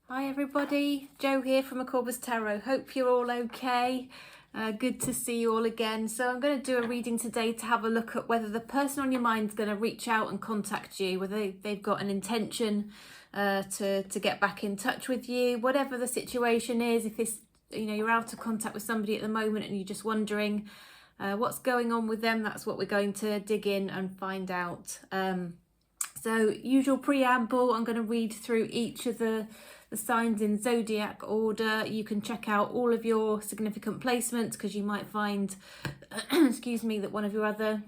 Hi everybody, Jo here from Aquarius Tarot. Hope you're all okay. Good to see you all again. So I'm going to do a reading today to have a look at whether the person on your mind is going to reach out and contact you, whether they've got an intention to get back in touch with you, whatever the situation is. If it's, you're out of contact with somebody at the moment and you're just wondering what's going on with them, that's what we're going to dig in and find out. So usual preamble, I'm going to read through each of the signs in zodiac order. You can check out all of your significant placements because you might find, excuse me, that one of your other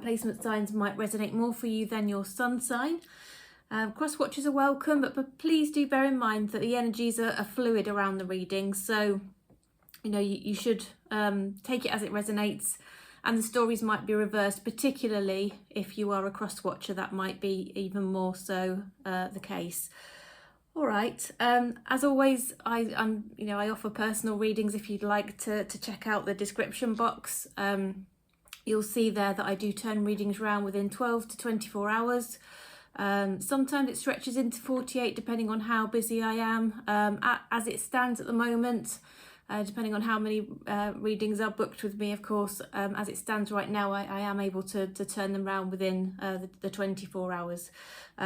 placement signs might resonate more for you than your sun sign. Cross watchers are welcome, but please do bear in mind that the energies are fluid around the reading. So, you should take it as it resonates. And the stories might be reversed, particularly if you are a cross watcher. That might be even more so the case. All right. As always, I offer personal readings. If you'd like to check out the description box, you'll see there that I do turn readings around within 12 to 24 hours. Sometimes it stretches into 48, depending on how busy I am. As it stands at the moment, depending on how many readings are booked with me, of course, as it stands right now, I am able to turn them around within the 24 hours.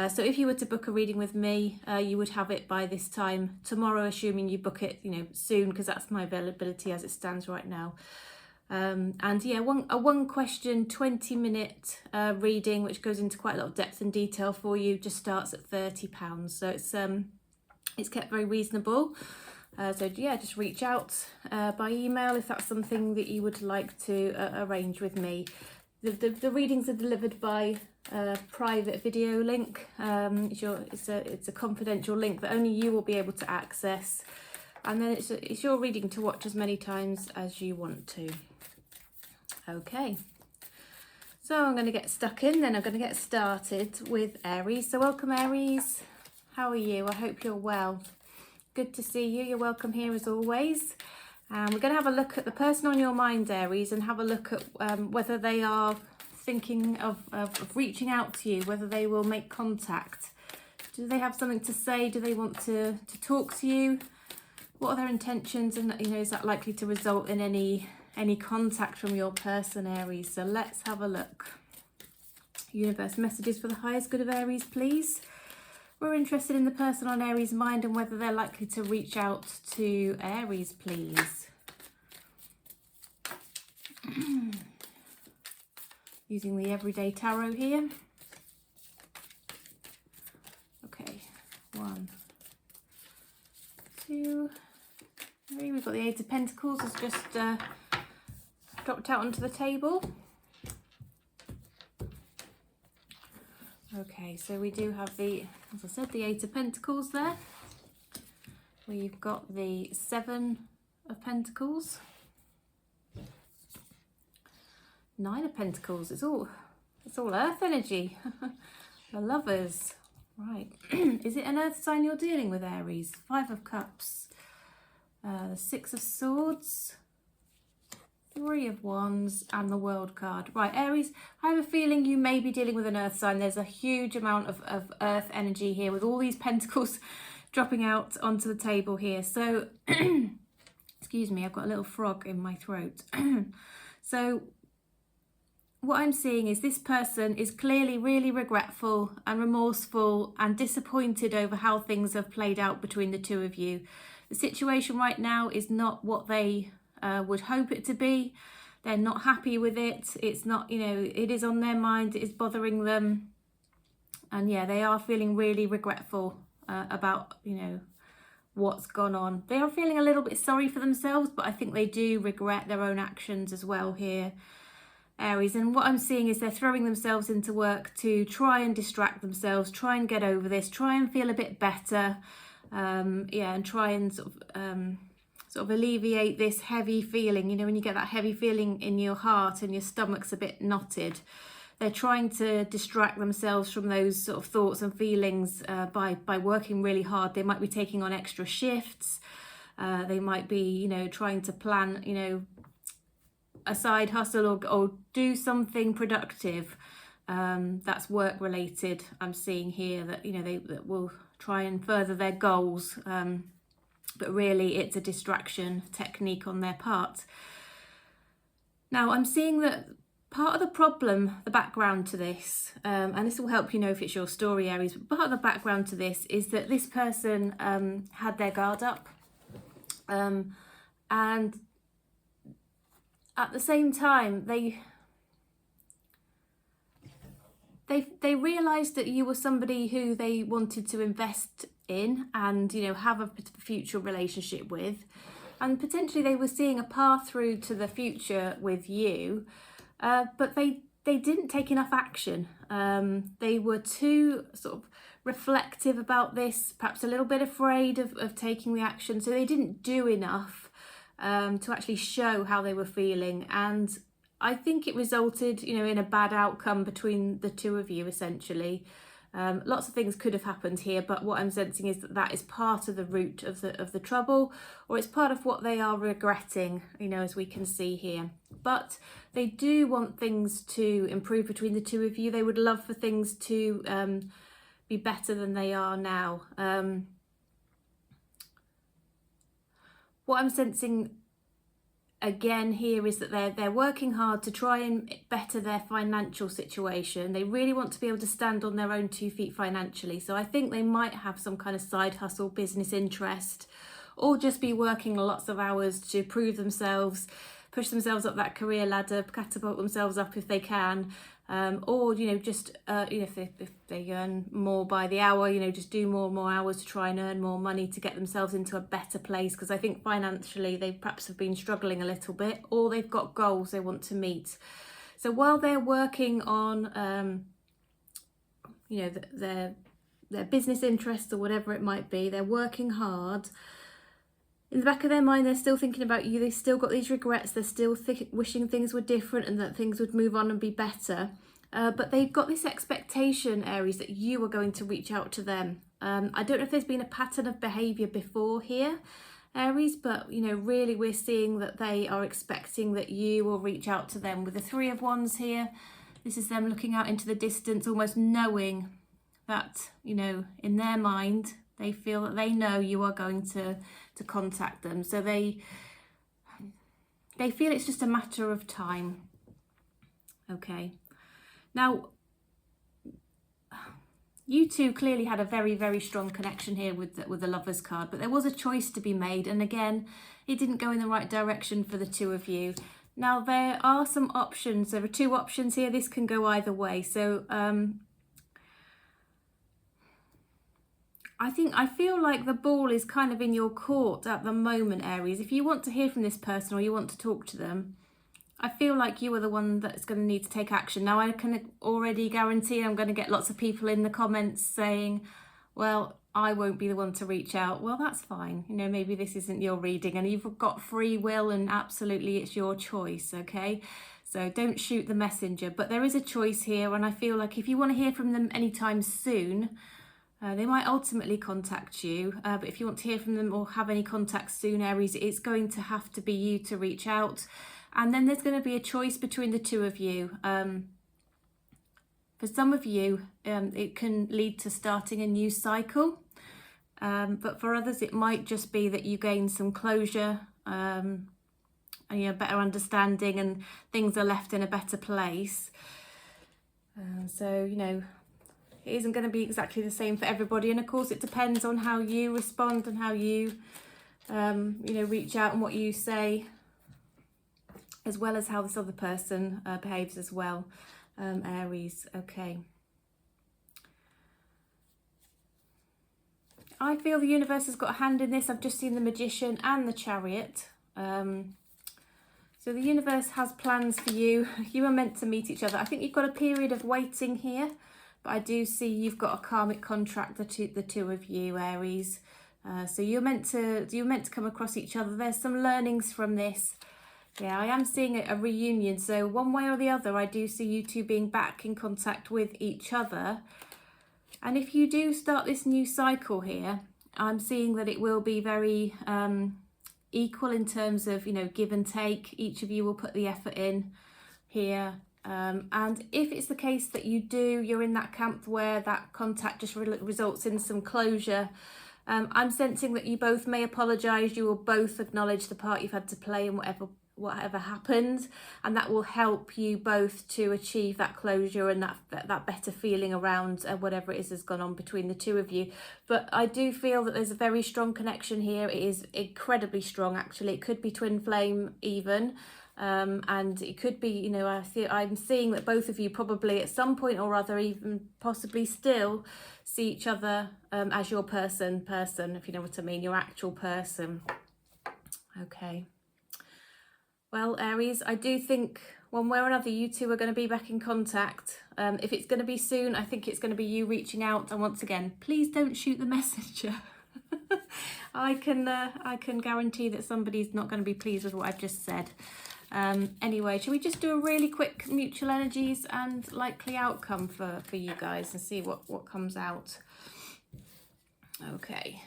So if you were to book a reading with me, you would have it by this time tomorrow, assuming you book it, soon, because that's my availability as it stands right now. And yeah, one question, 20-minute reading, which goes into quite a lot of depth and detail for you, just starts at £30. So it's kept very reasonable. So yeah, just reach out by email if that's something that you would like to arrange with me. The readings are delivered by a private video link. It's a confidential link that only you will be able to access, and then it's your reading to watch as many times as you want to. Okay, so I'm going to get stuck in. Then I'm going to get started with Aries. So welcome, Aries. How are you? I hope you're well. Good to see you. You're welcome here as always. We're going to have a look at the person on your mind, Aries, and have a look at whether they are thinking of reaching out to you, whether they will make contact. Do they have something to say? Do they want to talk to you? What are their intentions? And is that likely to result in any contact from your person, Aries? So let's have a look. Universe, messages for the highest good of Aries, please. We're interested in the person on Aries' mind and whether they're likely to reach out to Aries, please. Using the Everyday Tarot here. Okay, 1, 2, 3. We've got the Eight of Pentacles has just dropped out onto the table. Okay, so we do have the, as I said, the Eight of Pentacles there. We've got the Seven of Pentacles. 9 of Pentacles. It's all Earth energy. The Lovers. Right. Is it an Earth sign you're dealing with, Aries? 5 of Cups. The 6 of Swords. 3 of Wands and the World card. Right, Aries, I have a feeling you may be dealing with an earth sign. There's a huge amount of earth energy here with all these pentacles dropping out onto the table here. So, excuse me, I've got a little frog in my throat. So, what I'm seeing is this person is clearly really regretful and remorseful and disappointed over how things have played out between the two of you. The situation right now is not what they would hope it to be. They're not happy with it. It's not, it is on their mind. It is bothering them. And yeah, they are feeling really regretful about, what's gone on. They are feeling a little bit sorry for themselves, but I think they do regret their own actions as well here, Aries. And what I'm seeing is they're throwing themselves into work to try and distract themselves, try and get over this, try and feel a bit better. And try and sort of alleviate this heavy feeling, when you get that heavy feeling in your heart and your stomach's a bit knotted. They're trying to distract themselves from those sort of thoughts and feelings by working really hard. They might be taking on extra shifts. They might be, trying to plan, a side hustle or do something productive. That's work related. I'm seeing here that, you know, they that will try and further their goals, but really it's a distraction technique on their part. Now I'm seeing that part of the problem, the background to this, and this will help you know if it's your story, Aries, but part of the background to this is that this person had their guard up, and at the same time they realised that you were somebody who they wanted to invest in and, you know, have a future relationship with, and potentially they were seeing a path through to the future with you, but they didn't take enough action. They were too sort of reflective about this, perhaps a little bit afraid of taking the action, so they didn't do enough to actually show how they were feeling, and I think it resulted, you know, in a bad outcome between the two of you, essentially. Lots of things could have happened here, but what I'm sensing is that that is part of the root of the trouble, or it's part of what they are regretting, you know, as we can see here. But they do want things to improve between the two of you. They would love for things to be better than they are now. What I'm sensing again here is that they're working hard to try and better their financial situation. They really want to be able to stand on their own 2 feet financially. So I think they might have some kind of side hustle, business interest, or just be working lots of hours to prove themselves, push themselves up that career ladder, catapult themselves up if they can, or, you know, just you know, if they earn more by the hour, you know, just do more and more hours to try and earn more money to get themselves into a better place, because I think financially they perhaps have been struggling a little bit, or they've got goals they want to meet. So while they're working on you know, their business interests or whatever it might be, they're working hard. In the back of their mind, they're still thinking about you. They've still got these regrets. They're still wishing things were different and that things would move on and be better. But they've got this expectation, Aries, that you are going to reach out to them. I don't know if there's been a pattern of behaviour before here, Aries, but, you know, really we're seeing that they are expecting that you will reach out to them. With the 3 of Wands here, this is them looking out into the distance, almost knowing that, you know, in their mind, they feel that they know you are going to contact them. So they feel it's just a matter of time. Okay. Now, you two clearly had a very, very strong connection here with the Lovers card, but there was a choice to be made. And again, it didn't go in the right direction for the two of you. Now, there are some options. There are 2 options here. This can go either way. So, I feel like the ball is kind of in your court at the moment, Aries. If you want to hear from this person or you want to talk to them, I feel like you are the one that's going to need to take action. Now, I can already guarantee I'm going to get lots of people in the comments saying, well, I won't be the one to reach out. Well, that's fine. You know, maybe this isn't your reading and you've got free will and absolutely it's your choice, okay? So don't shoot the messenger. But there is a choice here, and I feel like if you want to hear from them anytime soon, they might ultimately contact you, but if you want to hear from them or have any contacts soon, Aries, it's going to have to be you to reach out. And then there's going to be a choice between the two of you. For some of you, it can lead to starting a new cycle. But for others, it might just be that you gain some closure, and, you know, better understanding, and things are left in a better place. So, you know, it isn't going to be exactly the same for everybody, and of course it depends on how you respond and how you, you know, reach out and what you say, as well as how this other person behaves as well, Aries. Okay. I feel the universe has got a hand in this. I've just seen the Magician and the Chariot. So the universe has plans for you. You are meant to meet each other. I think you've got a period of waiting here. But I do see you've got a karmic contract, the two of you, Aries. So you're meant to come across each other. There's some learnings from this. Yeah, I am seeing a reunion. So one way or the other, I do see you two being back in contact with each other. And if you do start this new cycle here, I'm seeing that it will be very equal in terms of, you know, give and take. Each of you will put the effort in here. And if it's the case that you're in that camp where that contact just results in some closure, I'm sensing that you both may apologise, you will both acknowledge the part you've had to play in whatever happened, and that will help you both to achieve that closure and that better feeling around whatever it is has gone on between the two of you. But I do feel that there's a very strong connection here. It is incredibly strong, actually. It could be twin flame even. And it could be, you know, I'm seeing that both of you probably at some point or other, even possibly still, see each other as your person, if you know what I mean, your actual person. Okay. Well, Aries, I do think one way or another you two are going to be back in contact. If it's going to be soon, I think it's going to be you reaching out. And once again, please don't shoot the messenger. I can guarantee that somebody's not going to be pleased with what I've just said. Anyway, shall we just do a really quick mutual energies and likely outcome for you guys and see what comes out? Okay,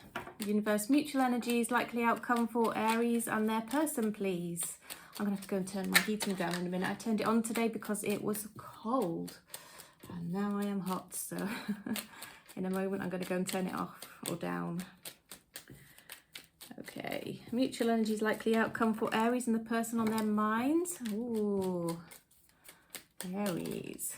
universe, mutual energies, likely outcome for Aries and their person, please. I'm gonna have to go and turn my heating down in a minute. I turned it on today because it was cold and now I am hot, so in a moment I'm going to go and turn it off or down. Okay, mutual energies, likely outcome for Aries and the person on their minds. Ooh, Aries.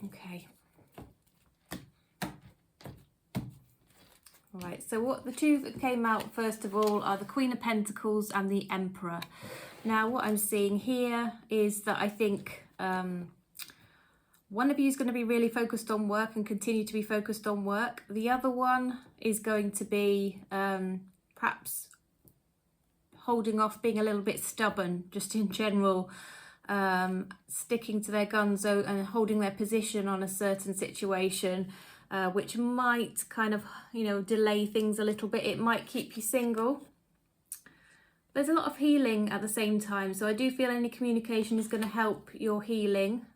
Okay. All right, so what the two that came out first of all are the Queen of Pentacles and the Emperor. Now what I'm seeing here is that I think one of you is going to be really focused on work and continue to be focused on work. The other one is going to be perhaps holding off, being a little bit stubborn just in general, sticking to their guns and holding their position on a certain situation, which might kind of, you know, delay things a little bit. It might keep you single. There's a lot of healing at the same time, so I do feel any communication is going to help your healing.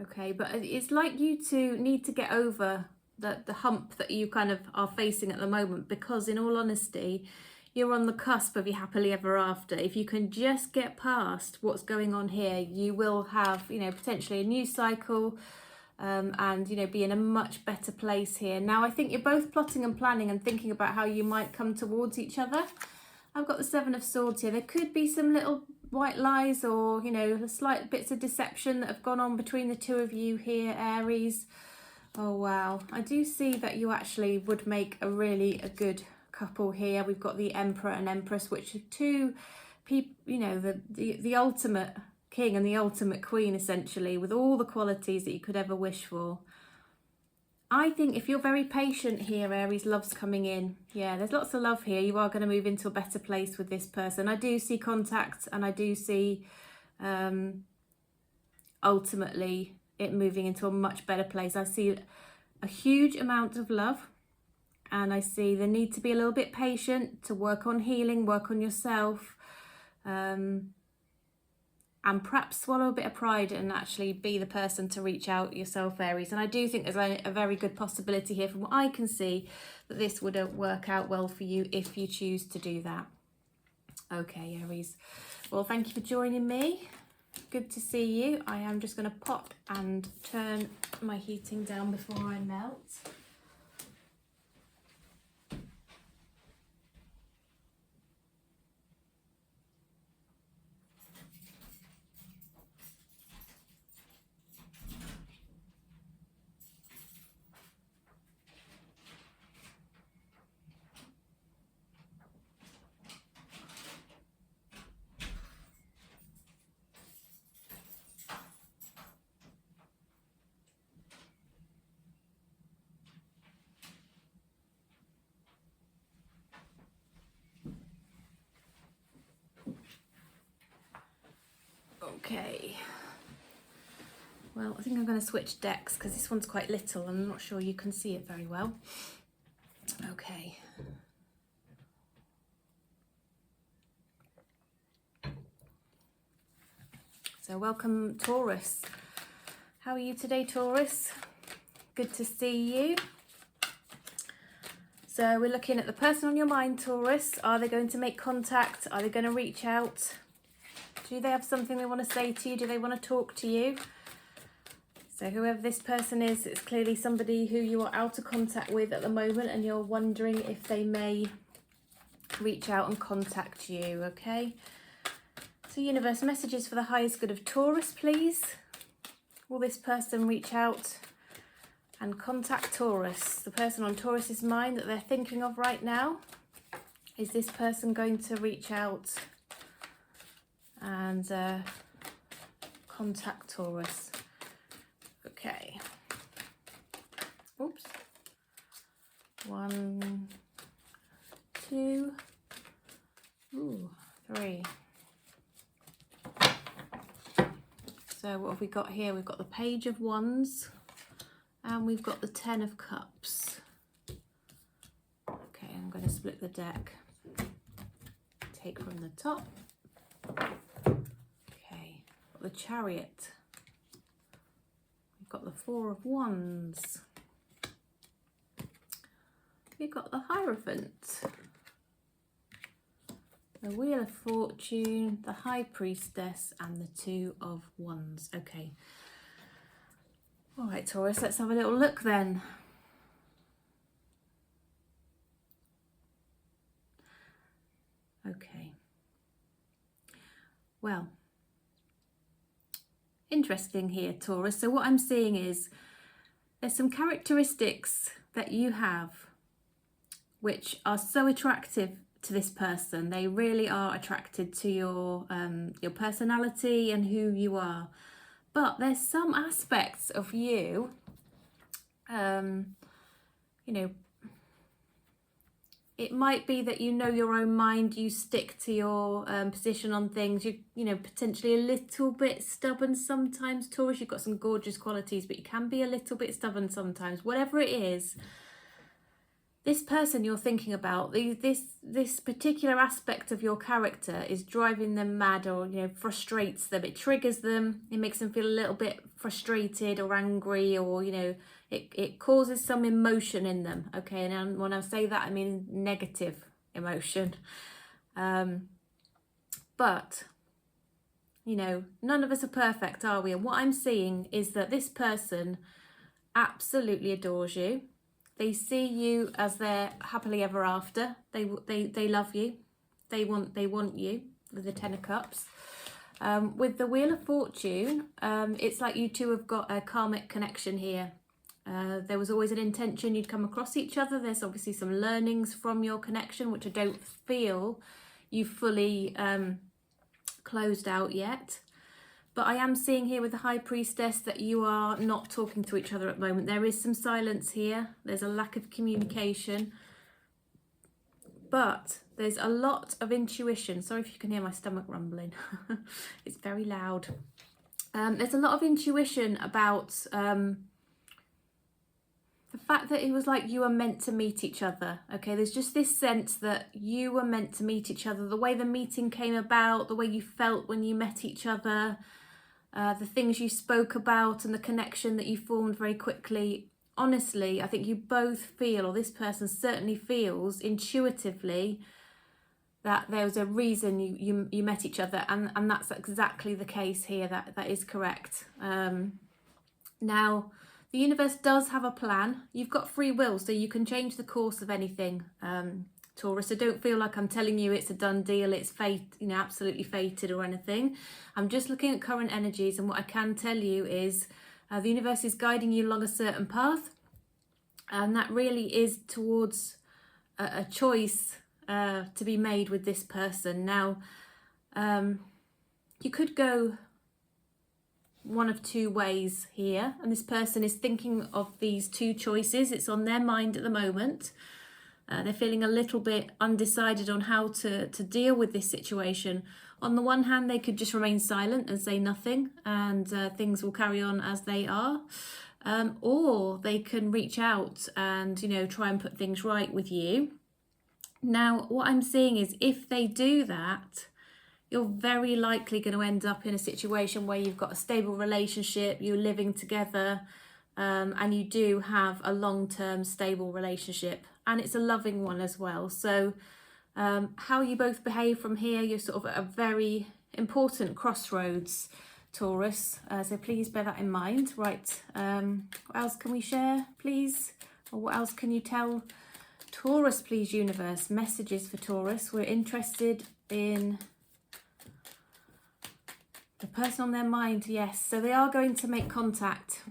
Okay, but it's like you two need to get over the hump that you kind of are facing at the moment, because in all honesty, you're on the cusp of your happily ever after. If you can just get past what's going on here, you will have, you know, potentially a new cycle, and, you know, be in a much better place here. Now, I think you're both plotting and planning and thinking about how you might come towards each other. I've got the Seven of Swords here. There could be some little white lies or, you know, slight bits of deception that have gone on between the two of you here, Aries. Oh, wow. I do see that you actually would make a good couple here. We've got the Emperor and Empress, which are two people, you know, the ultimate king and the ultimate queen, essentially, with all the qualities that you could ever wish for. I think if you're very patient here, Aries, love's coming in. Yeah, there's lots of love here. You are going to move into a better place with this person. I do see contact, and I do see ultimately it moving into a much better place. I see a huge amount of love, and I see the need to be a little bit patient, to work on healing, work on yourself, and perhaps swallow a bit of pride and actually be the person to reach out yourself, Aries. And I do think there's a very good possibility here, from what I can see, that this would work out well for you if you choose to do that. Okay, Aries. Well, thank you for joining me. Good to see you. I am just going to pop and turn my heating down before I melt. Okay, well, I think I'm going to switch decks because this one's quite little and I'm not sure you can see it very well. Okay. So welcome, Taurus. How are you today, Taurus? Good to see you. So we're looking at the person on your mind, Taurus. Are they going to make contact? Are they going to reach out? Do they have something they want to say to you? Do they want to talk to you? So whoever this person is, it's clearly somebody who you are out of contact with at the moment, and you're wondering if they may reach out and contact you, okay? So universe, messages for the highest good of Taurus, please. Will this person reach out and contact Taurus? The person on Taurus's mind that they're thinking of right now. Is this person going to reach out and contact Taurus? Okay. Oops. 1, 2, 3. So what have we got here? We've got the Page of Wands and we've got the 10 of Cups. Okay, I'm going to split the deck. Take from the top. Okay, got the Chariot. We've got the 4 of Wands. We've got the Hierophant. The Wheel of Fortune, the High Priestess, and the 2 of Wands. Okay. All right, Taurus, let's have a little look then. Okay. Well, interesting here, Taurus. So what I'm seeing is there's some characteristics that you have which are so attractive to this person. They really are attracted to your personality and who you are. But there's some aspects of you, you know, it might be that you know your own mind, you stick to your position on things, you know, potentially a little bit stubborn sometimes, Taurus. You've got some gorgeous qualities, but you can be a little bit stubborn sometimes. Whatever it is, this person you're thinking about, this particular aspect of your character is driving them mad, or, you know, frustrates them. It triggers them. It makes them feel a little bit frustrated or angry, or, you know, it causes some emotion in them. Okay, and when I say that, I mean negative emotion. But, you know, none of us are perfect, are we? And what I'm seeing is that this person absolutely adores you. They see you as their happily ever after. They love you. They want you, with the 10 of Cups. With the Wheel of Fortune, it's like you two have got a karmic connection here. There was always an intention you'd come across each other. There's obviously some learnings from your connection, which I don't feel you fully closed out yet. But I am seeing here with the High Priestess that you are not talking to each other at the moment. There is some silence here. There's a lack of communication. But there's a lot of intuition. Sorry if you can hear my stomach rumbling. It's very loud. There's a lot of intuition about the fact that it was like you were meant to meet each other. Okay, there's just this sense that you were meant to meet each other. The way the meeting came about, the way you felt when you met each other, the things you spoke about, and the connection that you formed very quickly. Honestly, I think you both feel, or this person certainly feels intuitively, that there was a reason you met each other, and that's exactly the case here. That is correct. Now, the universe does have a plan. You've got free will, so you can change the course of anything, Taurus. So don't feel like I'm telling you it's a done deal, it's fate, you know, absolutely fated or anything. I'm just looking at current energies, and what I can tell you is the universe is guiding you along a certain path, and that really is towards a choice to be made with this person. Now, you could go one of two ways here, and this person is thinking of these two choices. It's on their mind at the moment. They're feeling a little bit undecided on how to deal with this situation. On the one hand, they could just remain silent and say nothing, and things will carry on as they are. or they can reach out and, you know, try and put things right with you. Now, what I'm seeing is if they do that, you're very likely going to end up in a situation where you've got a stable relationship, you're living together, and you do have a long-term stable relationship, and it's a loving one as well. So how you both behave from here, you're sort of at a very important crossroads, Taurus. So please bear that in mind. Right, what else can we share, please? Or what else can you tell Taurus, please, universe? Messages for Taurus. We're interested in the person on their mind. Yes, so they are going to make contact.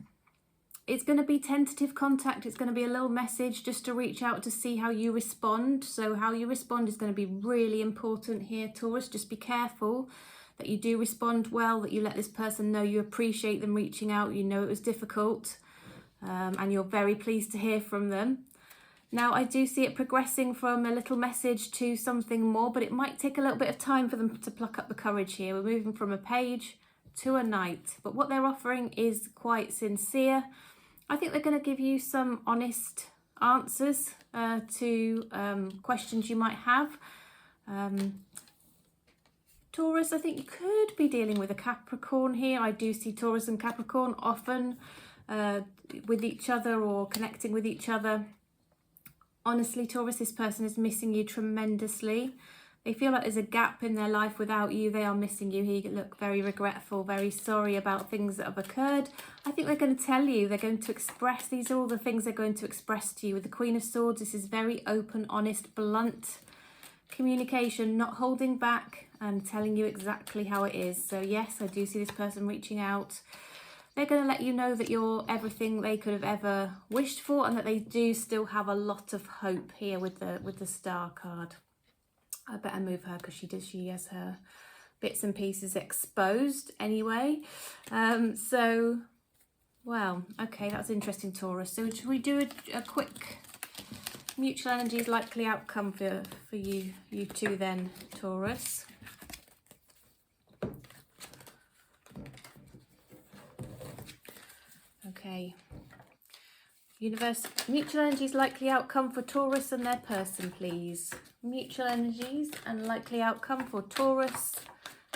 It's going to be tentative contact. It's going to be a little message just to reach out to see how you respond. So how you respond is going to be really important here, Taurus. Just be careful that you do respond well, that you let this person know you appreciate them reaching out. You know it was difficult, and you're very pleased to hear from them. Now, I do see it progressing from a little message to something more, but it might take a little bit of time for them to pluck up the courage here. We're moving from a page to a knight, but what they're offering is quite sincere. I think they're going to give you some honest answers to questions you might have. Taurus, I think you could be dealing with a Capricorn here. I do see Taurus and Capricorn often with each other or connecting with each other. Honestly, Taurus, this person is missing you tremendously. They feel like there's a gap in their life without you. They are missing you here. You look very regretful, very sorry about things that have occurred. I think they're going to tell you, they're going to express, these are all the things they're going to express to you. With the Queen of Swords, this is very open, honest, blunt communication, not holding back and telling you exactly how it is. So yes, I do see this person reaching out. They're going to let you know that you're everything they could have ever wished for, and that they do still have a lot of hope here with the Star card. I better move her because she has her bits and pieces exposed anyway. So, well, okay, that's interesting, Taurus. So should we do a quick mutual energies likely outcome for you two then, Taurus? Okay. Universe, mutual energies likely outcome for Taurus and their person, please. Mutual energies and likely outcome for Taurus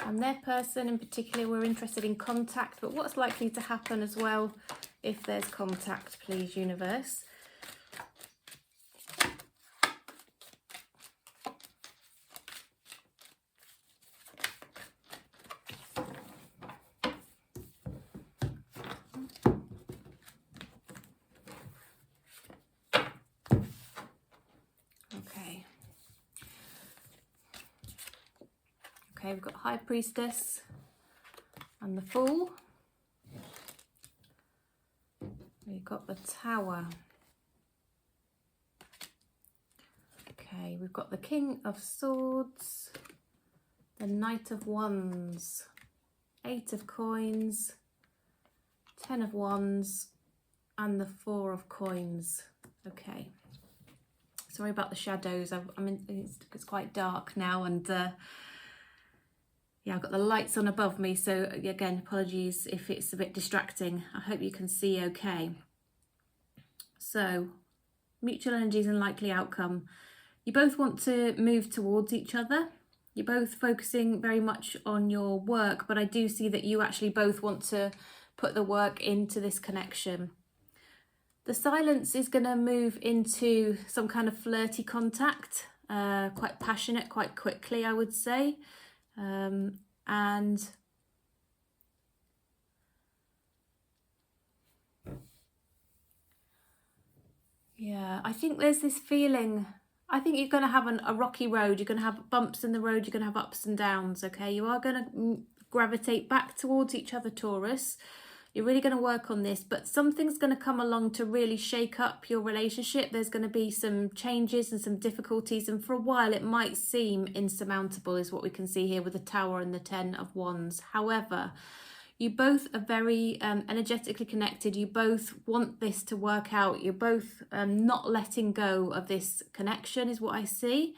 and their person. In particular, we're interested in contact, but what's likely to happen as well if there's contact, please, universe. Okay, we've got High Priestess and the Fool. We've got the Tower. Okay, we've got the King of Swords, the Knight of Wands, 8 of Coins, 10 of Wands, and the 4 of Coins. Okay. Sorry about the shadows. It's quite dark now, and yeah, I've got the lights on above me, so again, apologies if it's a bit distracting. I hope you can see okay. So, mutual energies and likely outcome. You both want to move towards each other. You're both focusing very much on your work, but I do see that you actually both want to put the work into this connection. The silence is going to move into some kind of flirty contact, quite passionate, quite quickly, I would say. And yeah, I think there's this feeling, I think you're going to have a rocky road, you're going to have bumps in the road, you're going to have ups and downs, okay? You are going to gravitate back towards each other, Taurus. You're really going to work on this, but something's going to come along to really shake up your relationship. There's going to be some changes and some difficulties, and for a while it might seem insurmountable, is what we can see here with the Tower and the 10 of Wands. However, you both are very energetically connected. You both want this to work out. You're both not letting go of this connection, is what I see.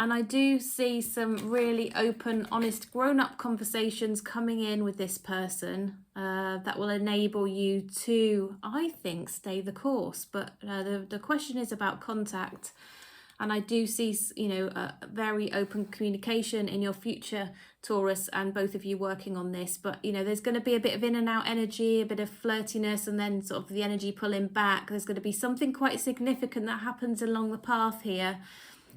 And I do see some really open, honest, grown-up conversations coming in with this person that will enable you to, I think, stay the course. But the question is about contact. And I do see, you know, a very open communication in your future, Taurus, and both of you working on this. But, you know, there's going to be a bit of in and out energy, a bit of flirtiness, and then sort of the energy pulling back. There's going to be something quite significant that happens along the path here,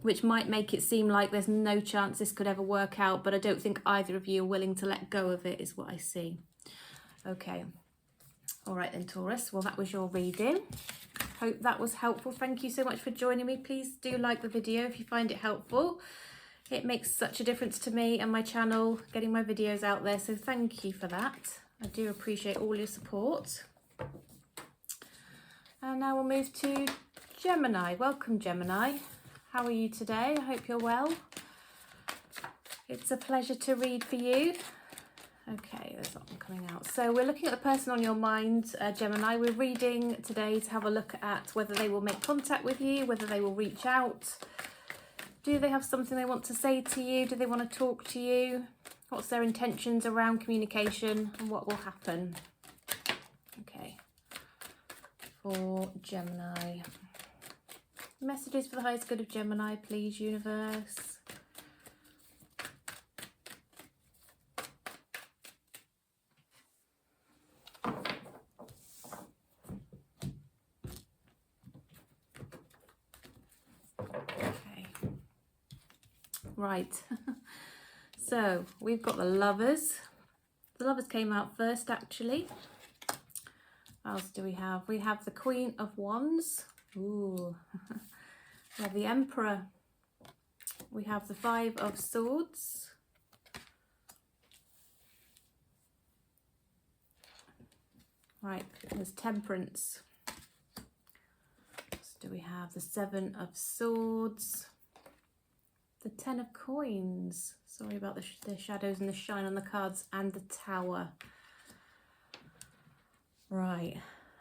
which might make it seem like there's no chance this could ever work out, but I don't think either of you are willing to let go of it, is what I see. Okay. All right then, Taurus. Well, that was your reading. Hope that was helpful. Thank you so much for joining me. Please do like the video if you find it helpful. It makes such a difference to me and my channel, getting my videos out there, so thank you for that. I do appreciate all your support. And now we'll move to Gemini. Welcome, Gemini. How are you today? I hope you're well. It's a pleasure to read for you. Okay, there's something coming out. So we're looking at the person on your mind, Gemini. We're reading today to have a look at whether they will make contact with you, whether they will reach out. Do they have something they want to say to you? Do they want to talk to you? What's their intentions around communication and what will happen? Okay, for Gemini. Messages for the highest good of Gemini, please, universe. Okay. Right. So we've got the Lovers. The Lovers came out first, actually. What else do we have? We have the Queen of Wands. Ooh. We have the Emperor. We have the Five of Swords. Right, there's Temperance. So do we have the Seven of Swords? The Ten of Coins. Sorry about the shadows and the shine on the cards. And the Tower. Right,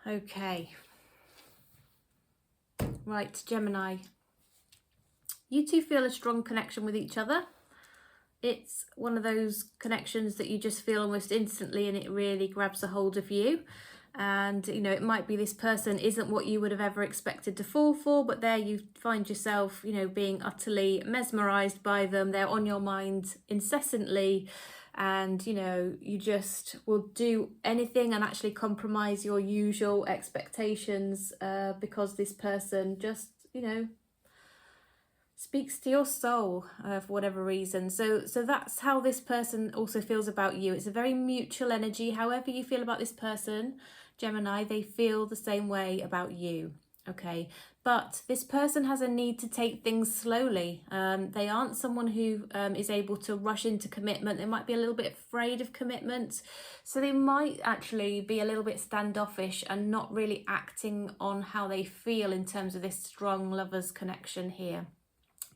okay. Right, Gemini. You two feel a strong connection with each other. It's one of those connections that you just feel almost instantly and it really grabs a hold of you. And, you know, it might be this person isn't what you would have ever expected to fall for, but there you find yourself, you know, being utterly mesmerised by them. They're on your mind incessantly. And, you know, you just will do anything and actually compromise your usual expectations because this person just, you know, speaks to your soul for whatever reason. So that's how this person also feels about you. It's a very mutual energy. However you feel about this person, Gemini, they feel the same way about you. Okay, but this person has a need to take things slowly. They aren't someone who is able to rush into commitment. They might be a little bit afraid of commitment. So they might actually be a little bit standoffish and not really acting on how they feel in terms of this strong lovers connection here.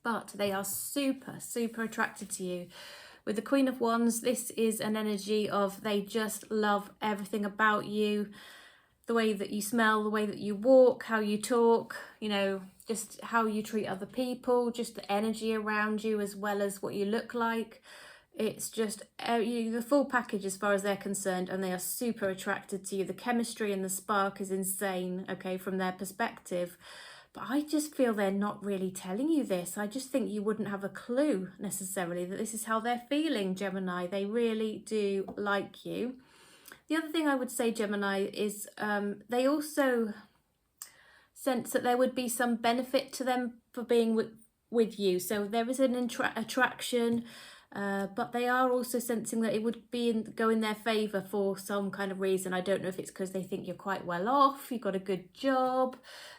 But they are super, super attracted to you. With the Queen of Wands, this is an energy of they just love everything about you. The way that you smell, the way that you walk, how you talk, you know, just how you treat other people, just the energy around you as well as what you look like. It's just the full package as far as they're concerned, and they are super attracted to you. The chemistry and the spark is insane, okay, from their perspective. But I just feel they're not really telling you this. I just think you wouldn't have a clue necessarily that this is how they're feeling, Gemini. They really do like you. The other thing I would say, Gemini, is they also sense that there would be some benefit to them for being with you. So there is an attraction, but they are also sensing that it would go in their favour for some kind of reason. I don't know if it's because they think you're quite well off, you've got a good job,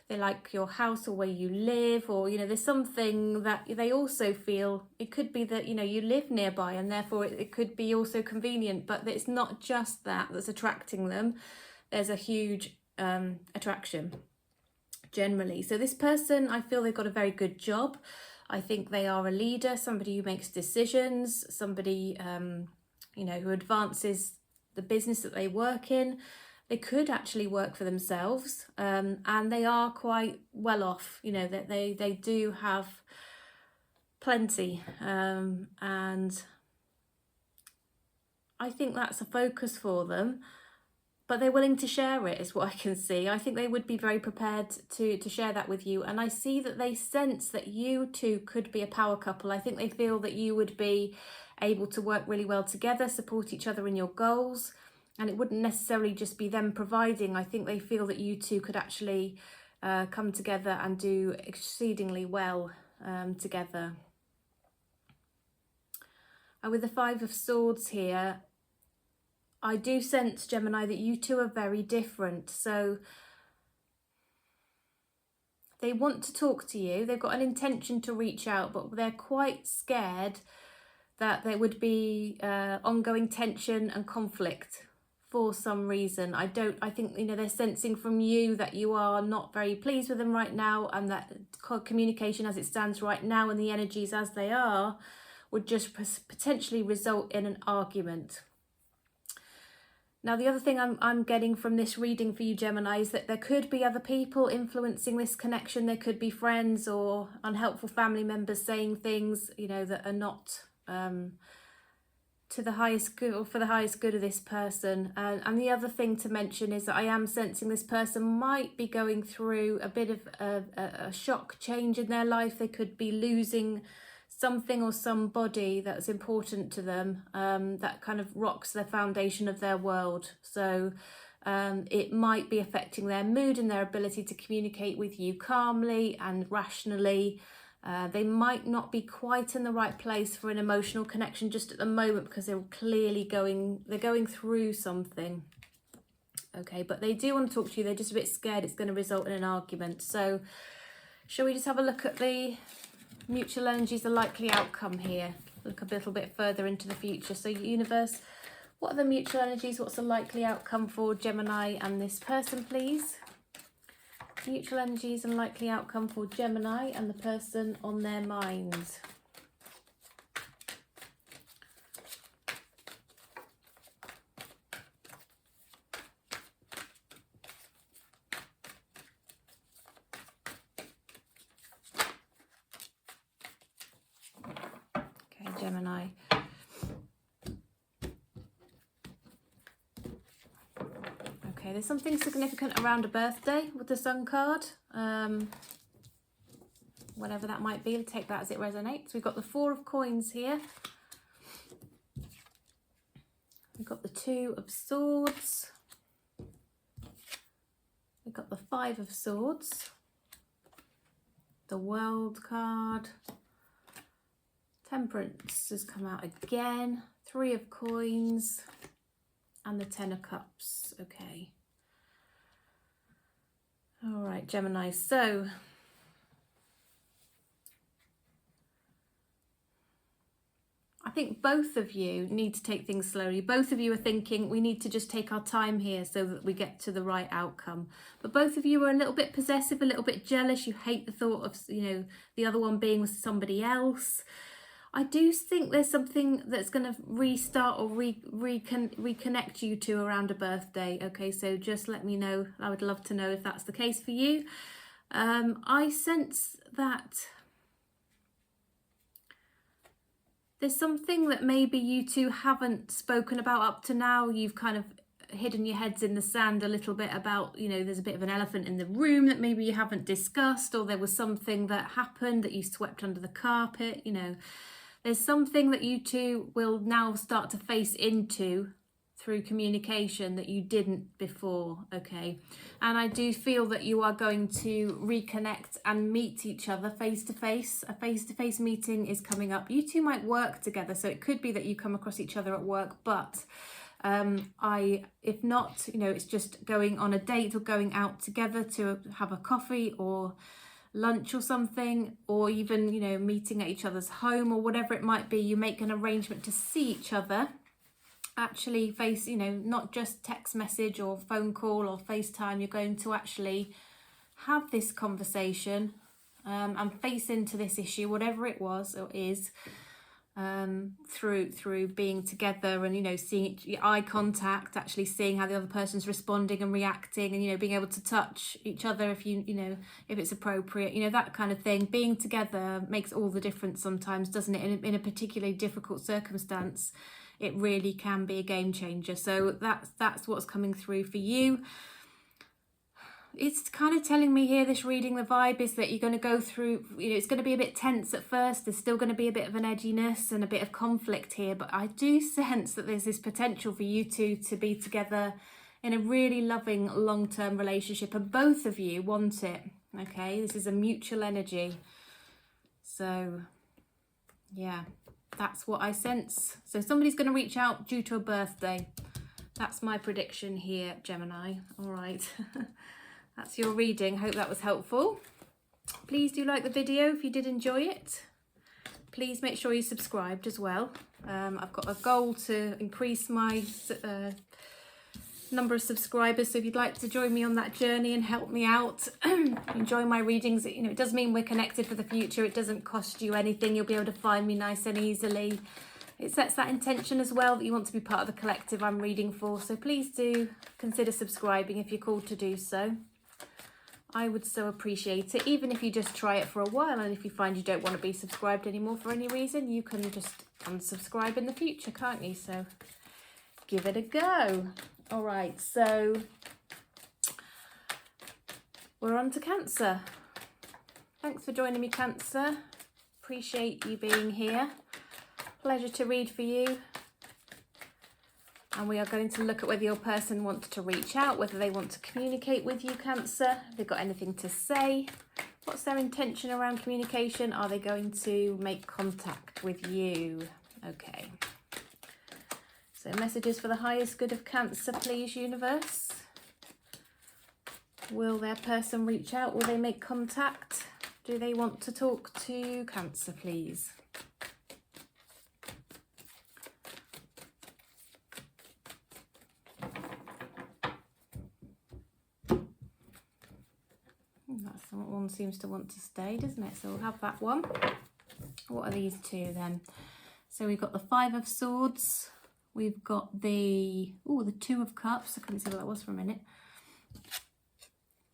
they like your house or where you live, or, you know, there's something that they also feel. It could be that, you know, you live nearby and therefore it could be also convenient, but it's not just that that's attracting them. There's a huge attraction generally. So this person, I feel they've got a very good job. I think they are a leader, somebody who makes decisions, somebody, you know, who advances the business that they work in. They could actually work for themselves, and they are quite well off. You know, that they do have plenty, and I think that's a focus for them, but they're willing to share it, is what I can see. I think they would be very prepared to share that with you, and I see that they sense that you two could be a power couple. I think they feel that you would be able to work really well together, support each other in your goals, and it wouldn't necessarily just be them providing. I think they feel that you two could actually come together and do exceedingly well together. And with the Five of Swords here, I do sense, Gemini, that you two are very different. So they want to talk to you. They've got an intention to reach out, but they're quite scared that there would be ongoing tension and conflict for some reason. I think, you know, they're sensing from you that you are not very pleased with them right now, and that communication as it stands right now and the energies as they are would just potentially result in an argument. Now, the other thing I'm getting from this reading for you, Gemini, is that there could be other people influencing this connection. There could be friends or unhelpful family members saying things, you know, that are not to the highest good or for the highest good of this person. And the other thing to mention is that I am sensing this person might be going through a bit of a shock change in their life. They could be losing something or somebody that's important to them, that kind of rocks the foundation of their world. So it might be affecting their mood and their ability to communicate with you calmly and rationally. They might not be quite in the right place for an emotional connection just at the moment, because they're clearly going through something. Okay, but they do want to talk to you. They're just a bit scared it's going to result in an argument. So shall we just have a look at the mutual energies, the likely outcome here? Look a little bit further into the future. So universe, what are the mutual energies? What's the likely outcome for Gemini and this person, please? Mutual energies and likely outcome for Gemini and the person on their minds. Okay, Gemini. Okay, there's something significant around a birthday with the Sun card. Whatever that might be, take that as it resonates. We've got the Four of Coins here. We've got the Two of Swords. We've got the Five of Swords. The World card. Temperance has come out again. Three of Coins. And the Ten of Cups. Okay. All right, Gemini. So I think both of you need to take things slowly. Both of you are thinking we need to just take our time here so that we get to the right outcome. But both of you are a little bit possessive, a little bit jealous. You hate the thought of, you know, the other one being with somebody else. I do think there's something that's going to restart or reconnect you two around a birthday. Okay, so just let me know. I would love to know if that's the case for you. I sense that there's something that maybe you two haven't spoken about up to now. You've kind of hidden your heads in the sand a little bit about, you know, there's a bit of an elephant in the room that maybe you haven't discussed, or there was something that happened that you swept under the carpet, you know. There's something that you two will now start to face into through communication that you didn't before, okay? And I do feel that you are going to reconnect and meet each other face to face. A face-to-face meeting is coming up. You two might work together, so it could be that you come across each other at work, but if not, you know, it's just going on a date or going out together to have a coffee or lunch or something, or even, you know, meeting at each other's home or whatever it might be. You make an arrangement to see each other, actually face, you know, not just text message or phone call or FaceTime. You're going to actually have this conversation and face into this issue, whatever it was or is, through being together, and, you know, seeing eye contact, actually seeing how the other person's responding and reacting, and, you know, being able to touch each other if you know, if it's appropriate, you know, that kind of thing. Being together makes all the difference sometimes, doesn't it? In a particularly difficult circumstance, it really can be a game changer. So that's what's coming through for you. It's kind of telling me here, this reading, the vibe is that you're going to go through, you know, it's going to be a bit tense at first. There's still going to be a bit of an edginess and a bit of conflict here, but I do sense that there's this potential for you two to be together in a really loving long-term relationship, and both of you want it. Okay, this is a mutual energy. So yeah, that's what I sense. So somebody's going to reach out due to a birthday. That's my prediction here, Gemini. All right. That's your reading. Hope that was helpful. Please do like the video if you did enjoy it. Please make sure you subscribed as well. I've got a goal to increase my number of subscribers, so if you'd like to join me on that journey and help me out, enjoy my readings, you know, it does mean we're connected for the future. It doesn't cost you anything. You'll be able to find me nice and easily. It sets that intention as well that you want to be part of the collective I'm reading for, so please do consider subscribing if you're called to do so. I would so appreciate it, even if you just try it for a while, and if you find you don't want to be subscribed anymore for any reason, you can just unsubscribe in the future, can't you? So give it a go. All right, so we're on to Cancer. Thanks for joining me, Cancer. Appreciate you being here. Pleasure to read for you. And we are going to look at whether your person wants to reach out, whether they want to communicate with you, Cancer. Have they got anything to say? What's their intention around communication? Are they going to make contact with you? Okay. So messages for the highest good of Cancer, please, universe. Will their person reach out? Will they make contact? Do they want to talk to Cancer, please? That's what one seems to want to stay, doesn't it? So we'll have that one. What are these two then? So we've got the Five of Swords. We've got the Two of Cups. I couldn't see what that was for a minute.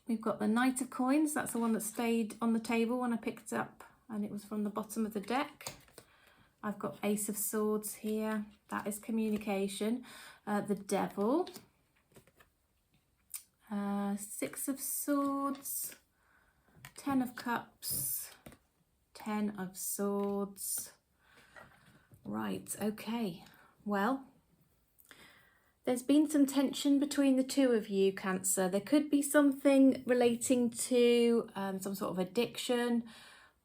We've got the Knight of Coins. That's the one that stayed on the table when I picked it up, and it was from the bottom of the deck. I've got Ace of Swords here. That is communication. The Devil. Six of Swords. 10 of Cups, 10 of Swords. Right, okay. Well, there's been some tension between the two of you, Cancer. There could be something relating to some sort of addiction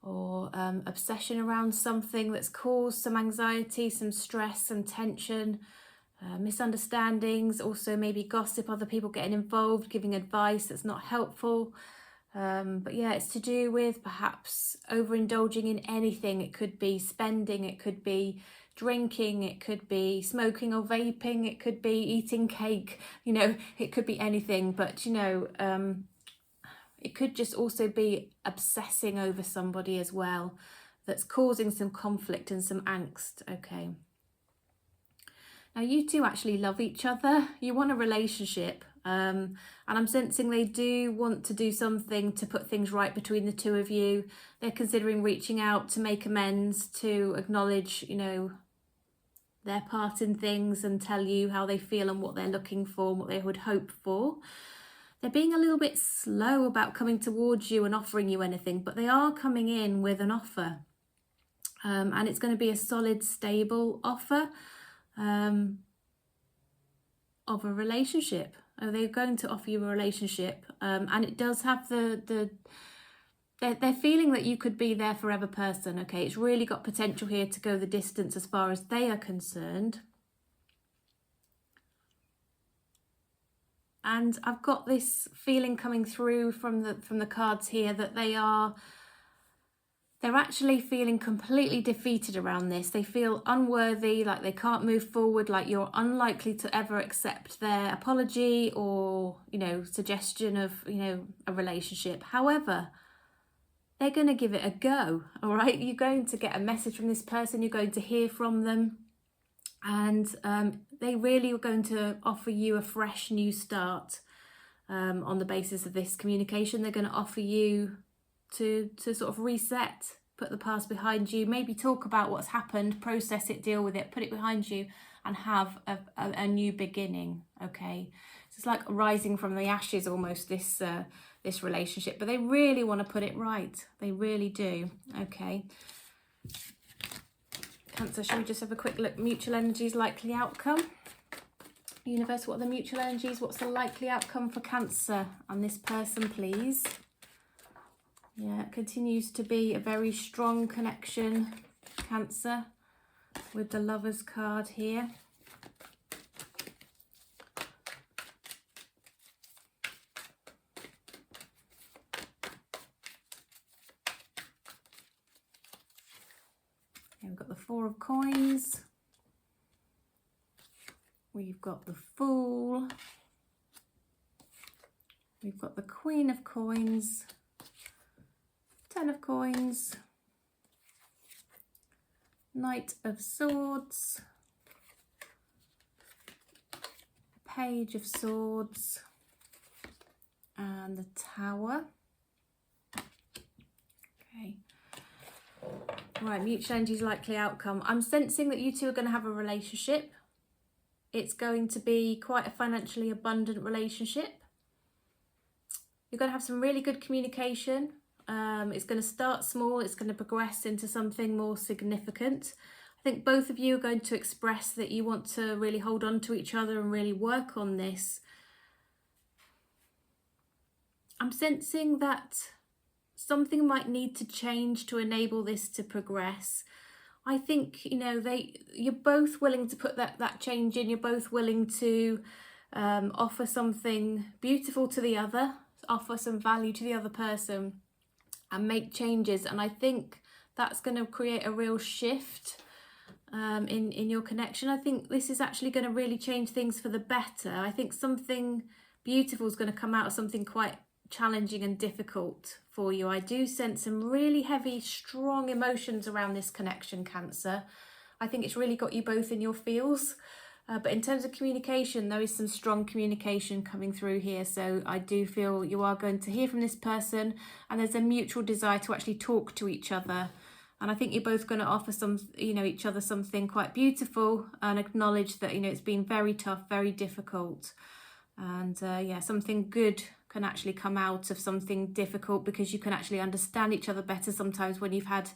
or obsession around something that's caused some anxiety, some stress, some tension, misunderstandings, also maybe gossip, other people getting involved, giving advice that's not helpful. But yeah, it's to do with perhaps overindulging in anything. It could be spending, it could be drinking, it could be smoking or vaping, it could be eating cake, you know, it could be anything. But, you know, it could just also be obsessing over somebody as well that's causing some conflict and some angst. Okay. Now, you two actually love each other. You want a relationship. And I'm sensing they do want to do something to put things right between the two of you. They're considering reaching out to make amends, to acknowledge, you know, their part in things and tell you how they feel and what they're looking for and what they would hope for. They're being a little bit slow about coming towards you and offering you anything, but they are coming in with an offer. And it's going to be a solid, stable offer of a relationship. They're going to offer you a relationship, and it does have they're feeling that you could be their forever person. Okay, it's really got potential here to go the distance as far as they are concerned. And I've got this feeling coming through from the cards here that they're actually feeling completely defeated around this. They feel unworthy, like they can't move forward, like you're unlikely to ever accept their apology or, you know, suggestion of, you know, a relationship. However, they're going to give it a go, all right? You're going to get a message from this person, you're going to hear from them, and they really are going to offer you a fresh new start on the basis of this communication. They're going to offer you to sort of reset, put the past behind you, maybe talk about what's happened, process it, deal with it, put it behind you, and have a new beginning, okay? So it's like rising from the ashes almost, this relationship, but they really want to put it right. They really do, okay? Cancer, shall we just have a quick look? Mutual energies, likely outcome. Universe, what are the mutual energies? What's the likely outcome for Cancer and this person, please? Yeah, it continues to be a very strong connection, Cancer, with the Lovers card here. We've got the Four of Coins. We've got the Fool. We've got the Queen of Coins. 10 of Coins. Knight of Swords. Page of Swords. And the Tower. Okay. Right, mutual energies, likely outcome. I'm sensing that you two are going to have a relationship. It's going to be quite a financially abundant relationship. You're going to have some really good communication. It's going to start small. It's going to progress into something more significant. I think both of you are going to express that you want to really hold on to each other and really work on this. I'm sensing that something might need to change to enable this to progress. I think, you know, you're both willing to put that change in. You're both willing to offer something beautiful to the other, offer some value to the other person, and make changes. And I think that's going to create a real shift in your connection. I think this is actually going to really change things for the better. I think something beautiful is going to come out of something quite challenging and difficult for you. I do sense some really heavy, strong emotions around this connection, Cancer. I think it's really got you both in your feels. But in terms of communication, there is some strong communication coming through here. So I do feel you are going to hear from this person, and there's a mutual desire to actually talk to each other. And I think you're both going to offer each other something quite beautiful, and acknowledge that, it's been very tough, very difficult. And yeah, something good can actually come out of something difficult, because you can actually understand each other better sometimes when you've had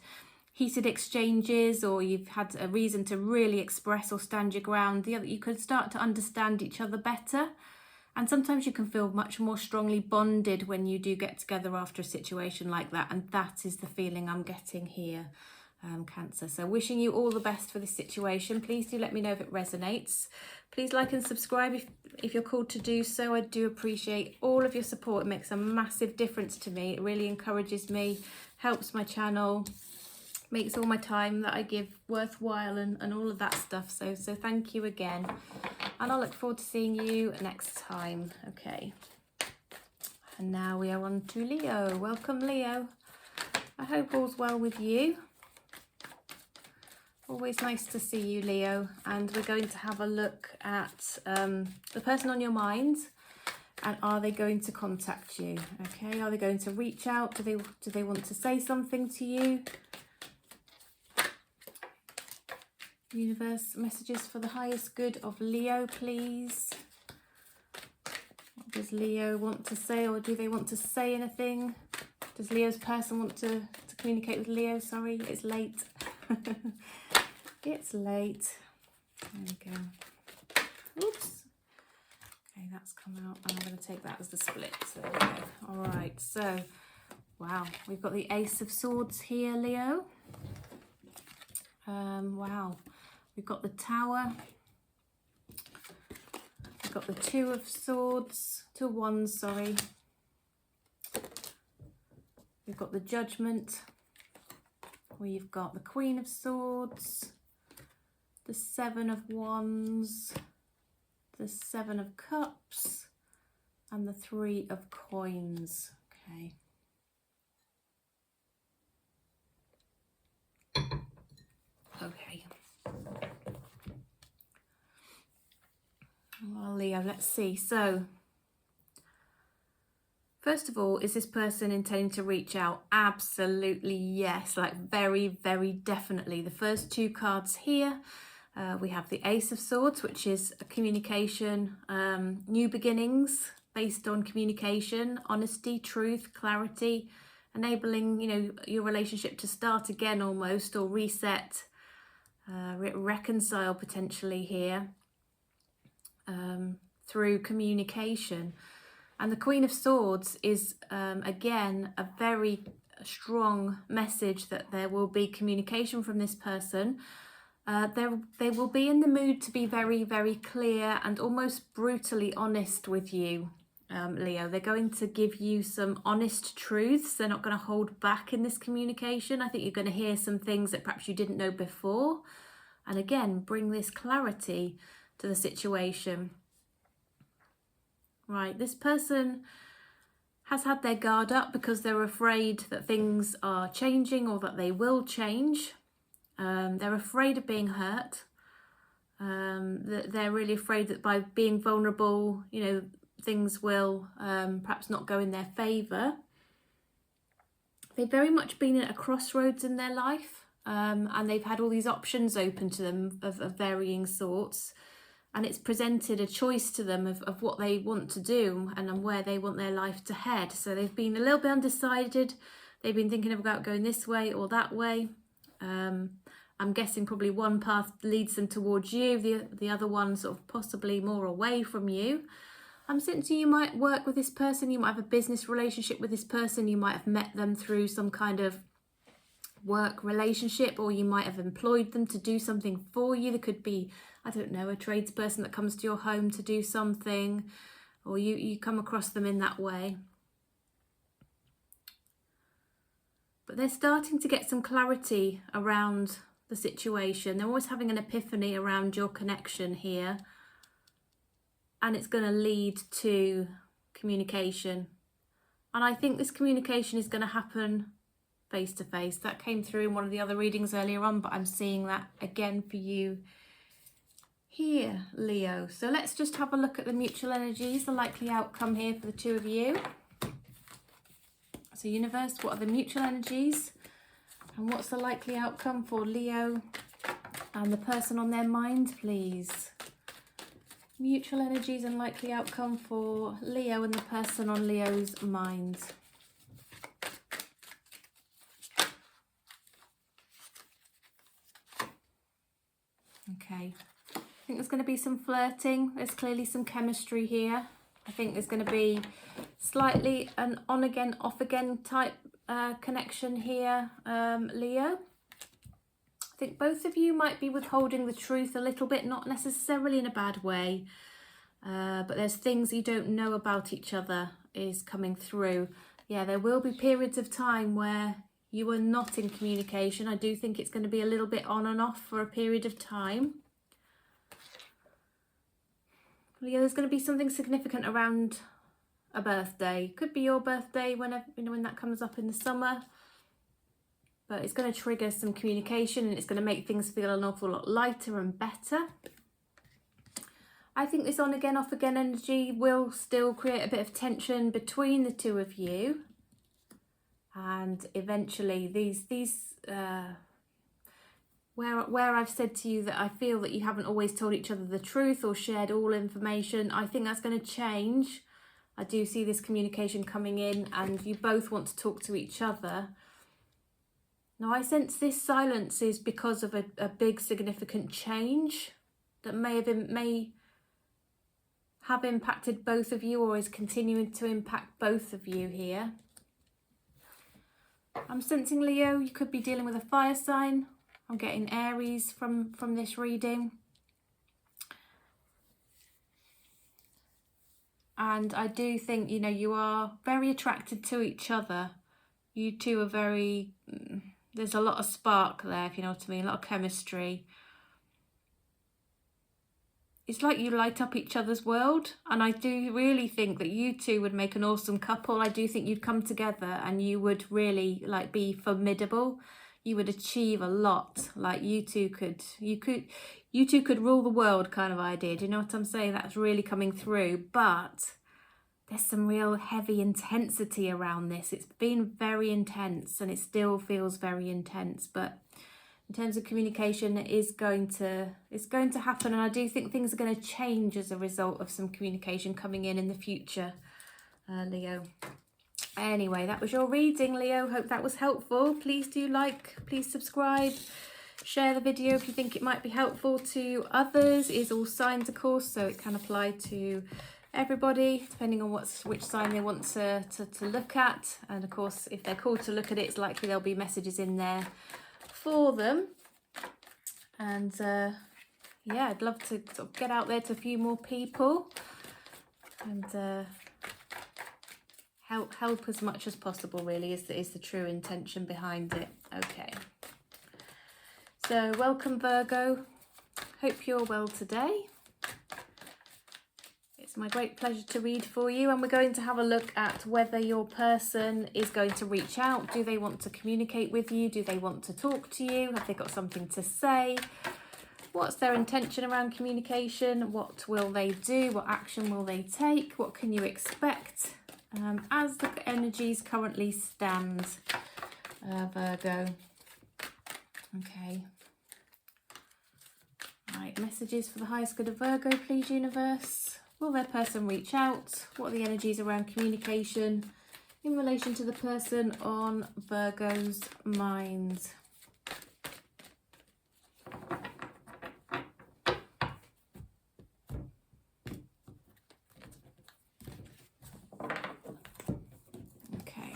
heated exchanges, or you've had a reason to really express or stand your ground. You could start to understand each other better, and sometimes you can feel much more strongly bonded when you do get together after a situation like that, and that is the feeling I'm getting here, Cancer. So wishing you all the best for this situation. Please do let me know if it resonates. Please like and subscribe if you're called to do so. I do appreciate all of your support. It makes a massive difference to me. It really encourages me, helps my channel, makes all my time that I give worthwhile, and all of that stuff. So thank you again, and I look forward to seeing you next time. Okay, and now we are on to Leo. Welcome, Leo. I hope all's well with you. Always nice to see you, Leo. And we're going to have a look at the person on your mind, and are they going to contact you? Okay, are they going to reach out? Do they want to say something to you? Universe, messages for the highest good of Leo, please. What does Leo want to say, or do they want to say anything? Does Leo's person want to communicate with Leo? Sorry, it's late. It's late. There we go. Oops. Okay, that's come out. I'm going to take that as the split. So there we go. All right. So, wow, we've got the Ace of Swords here, Leo. Wow. We've got the Tower. We've got the Two of Swords. Two of Wands, sorry. We've got the Judgment. We've got the Queen of Swords. The Seven of Wands. The Seven of Cups. And the Three of Coins. Okay. Well, Leo, let's see. So, first of all, is this person intending to reach out? Absolutely yes, like very, very definitely. The first two cards here, we have the Ace of Swords, which is a communication, new beginnings based on communication, honesty, truth, clarity, enabling, you know, your relationship to start again almost, or reset, reconcile potentially here through communication. And the Queen of Swords is, again, a very strong message that there will be communication from this person. They will be in the mood to be very, very clear and almost brutally honest with you, Leo. They're going to give you some honest truths. They're not going to hold back in this communication. I think you're going to hear some things that perhaps you didn't know before. And again, bring this clarity to the situation. Right, this person has had their guard up because they're afraid that things are changing or that they will change. They're afraid of being hurt. They're really afraid that by being vulnerable, you know, things will perhaps not go in their favour. They've very much been at a crossroads in their life, and they've had all these options open to them of varying sorts. And it's presented a choice to them of what they want to do and where they want their life to head. So they've been a little bit undecided. They've been thinking about going this way or that way. I'm guessing probably one path leads them towards you, the other one sort of possibly more away from you. I'm sensing you might work with this person, you might have a business relationship with this person, you might have met them through some kind of work relationship, or you might have employed them to do something for you. There could be, I don't know, a tradesperson that comes to your home to do something, or you come across them in that way. But they're starting to get some clarity around the situation. They're always having an epiphany around your connection here, and it's going to lead to communication. And I think this communication is going to happen face to face. That came through in one of the other readings earlier on, but I'm seeing that again for you here, Leo. So let's just have a look at the mutual energies, the likely outcome here for the two of you. So universe, what are the mutual energies and what's the likely outcome for Leo and the person on their mind, please? Mutual energies and likely outcome for Leo and the person on Leo's mind. Okay, I think there's going to be some flirting. There's clearly some chemistry here. I think there's going to be slightly an on again, off again type connection here, Leo. I think both of you might be withholding the truth a little bit, not necessarily in a bad way, but there's things you don't know about each other is coming through. Yeah, there will be periods of time where you are not in communication. I do think it's going to be a little bit on and off for a period of time. Yeah, there's going to be something significant around a birthday. Could be your birthday, whenever, you know, when that comes up in the summer. But it's going to trigger some communication and it's going to make things feel an awful lot lighter and better. I think this on again, off again energy will still create a bit of tension between the two of you. And eventually where I've said to you that I feel that you haven't always told each other the truth or shared all information, I think that's going to change. I do see this communication coming in and you both want to talk to each other. Now I sense this silence is because of a big significant change that may have impacted both of you or is continuing to impact both of you here. I'm sensing, Leo, you could be dealing with a fire sign. I'm getting Aries from this reading. And I do think, you know, you are very attracted to each other. You two are very, there's a lot of spark there, if you know what I mean, a lot of chemistry. It's like you light up each other's world, and I do really think that you two would make an awesome couple. I do think you'd come together and you would really like be formidable. you would achieve a lot. Like you two could rule the world kind of idea. Do you know what I'm saying? That's really coming through. But there's some real heavy intensity around this. It's been very intense and it still feels very intense. But in terms of communication, it's going to happen. And I do think things are going to change as a result of some communication coming in the future, Leo. Anyway, that was your reading, Leo. Hope that was helpful. Please do like, please subscribe, share the video if you think it might be helpful to others. It is all signs, of course, so it can apply to everybody depending on which sign they want to look at. And of course, if they're called to look at it, it's likely there'll be messages in there for them. And yeah, I'd love to sort of get out there to a few more people and help as much as possible, really, is the true intention behind it. Okay, so welcome, Virgo. Hope you're well today. It's my great pleasure to read for you, and we're going to have a look at whether your person is going to reach out. Do they want to communicate with you? Do they want to talk to you? Have they got something to say? What's their intention around communication? What will they do? What action will they take? What can you expect as the energies currently stand, Virgo? Okay. Right, messages for the highest good of Virgo, please, universe. Will their person reach out? What are the energies around communication in relation to the person on Virgo's mind? Okay,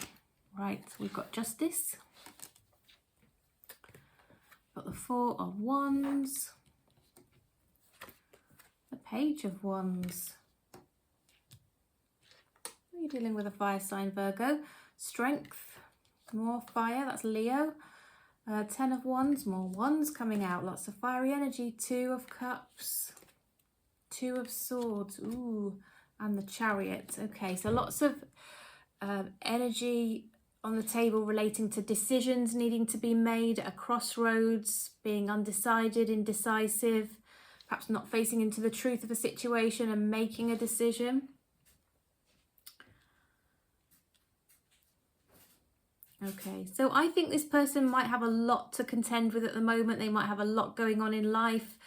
right, we've got Justice. Got the Four of Wands. The Page of Wands. Are you dealing with a fire sign, Virgo? Strength, more fire, that's Leo. 10 of Wands, more wands coming out, lots of fiery energy. 2 of Cups, 2 of Swords, ooh, and the Chariot. Okay, so lots of energy on the table relating to decisions needing to be made at a crossroads, being undecided, indecisive, perhaps not facing into the truth of a situation and making a decision. Okay, so I think this person might have a lot to contend with at the moment. They might have a lot going on in life.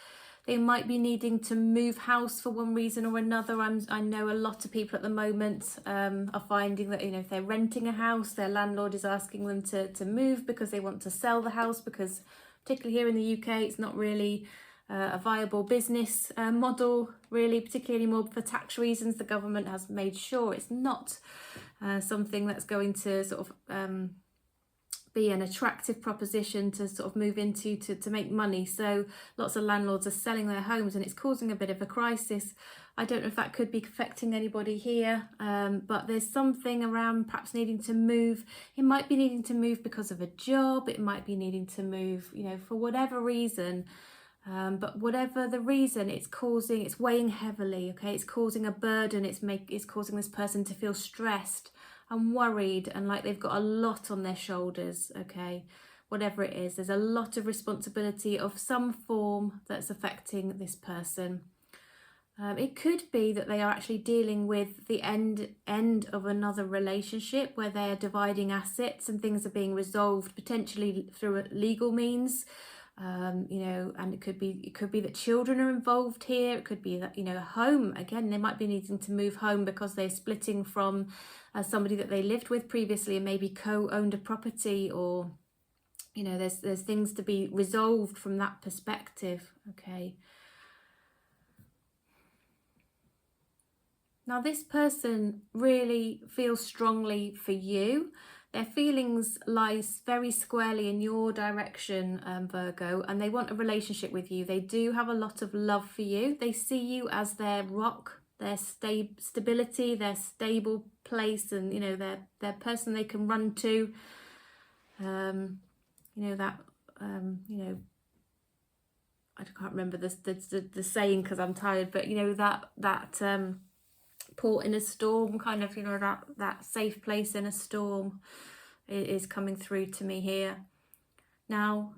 They might be needing to move house for one reason or another. I know a lot of people at the moment are finding that, you know, if they're renting a house, their landlord is asking them to move because they want to sell the house, because particularly here in the UK, it's not really a viable business model, really, particularly anymore for tax reasons. The government has made sure it's not something that's going to sort of be an attractive proposition to sort of move into to make money. So lots of landlords are selling their homes and it's causing a bit of a crisis. I don't know if that could be affecting anybody here, but there's something around perhaps needing to move. It might be needing to move because of a job. It might be needing to move, you know, for whatever reason. But whatever the reason, it's weighing heavily. Okay, it's causing a burden. It's causing this person to feel stressed and worried and like they've got a lot on their shoulders. Okay, whatever it is, there's a lot of responsibility of some form that's affecting this person. It could be that they are actually dealing with the end of another relationship where they're dividing assets and things are being resolved potentially through legal means. You know, and it could be that children are involved here. It could be that, you know, home, again, they might be needing to move home because they're splitting from somebody that they lived with previously and maybe co-owned a property, or, you know, there's things to be resolved from that perspective. Okay, now this person really feels strongly for you. Their feelings lie very squarely in your direction, Virgo, and they want a relationship with you. They do have a lot of love for you. They see you as their rock, their stability, their stable place, and, you know, their person they can run to. You know, that, you know, I can't remember the saying because I'm tired, but, you know, that port in a storm, kind of, you know, that safe place in a storm is coming through to me here. Now,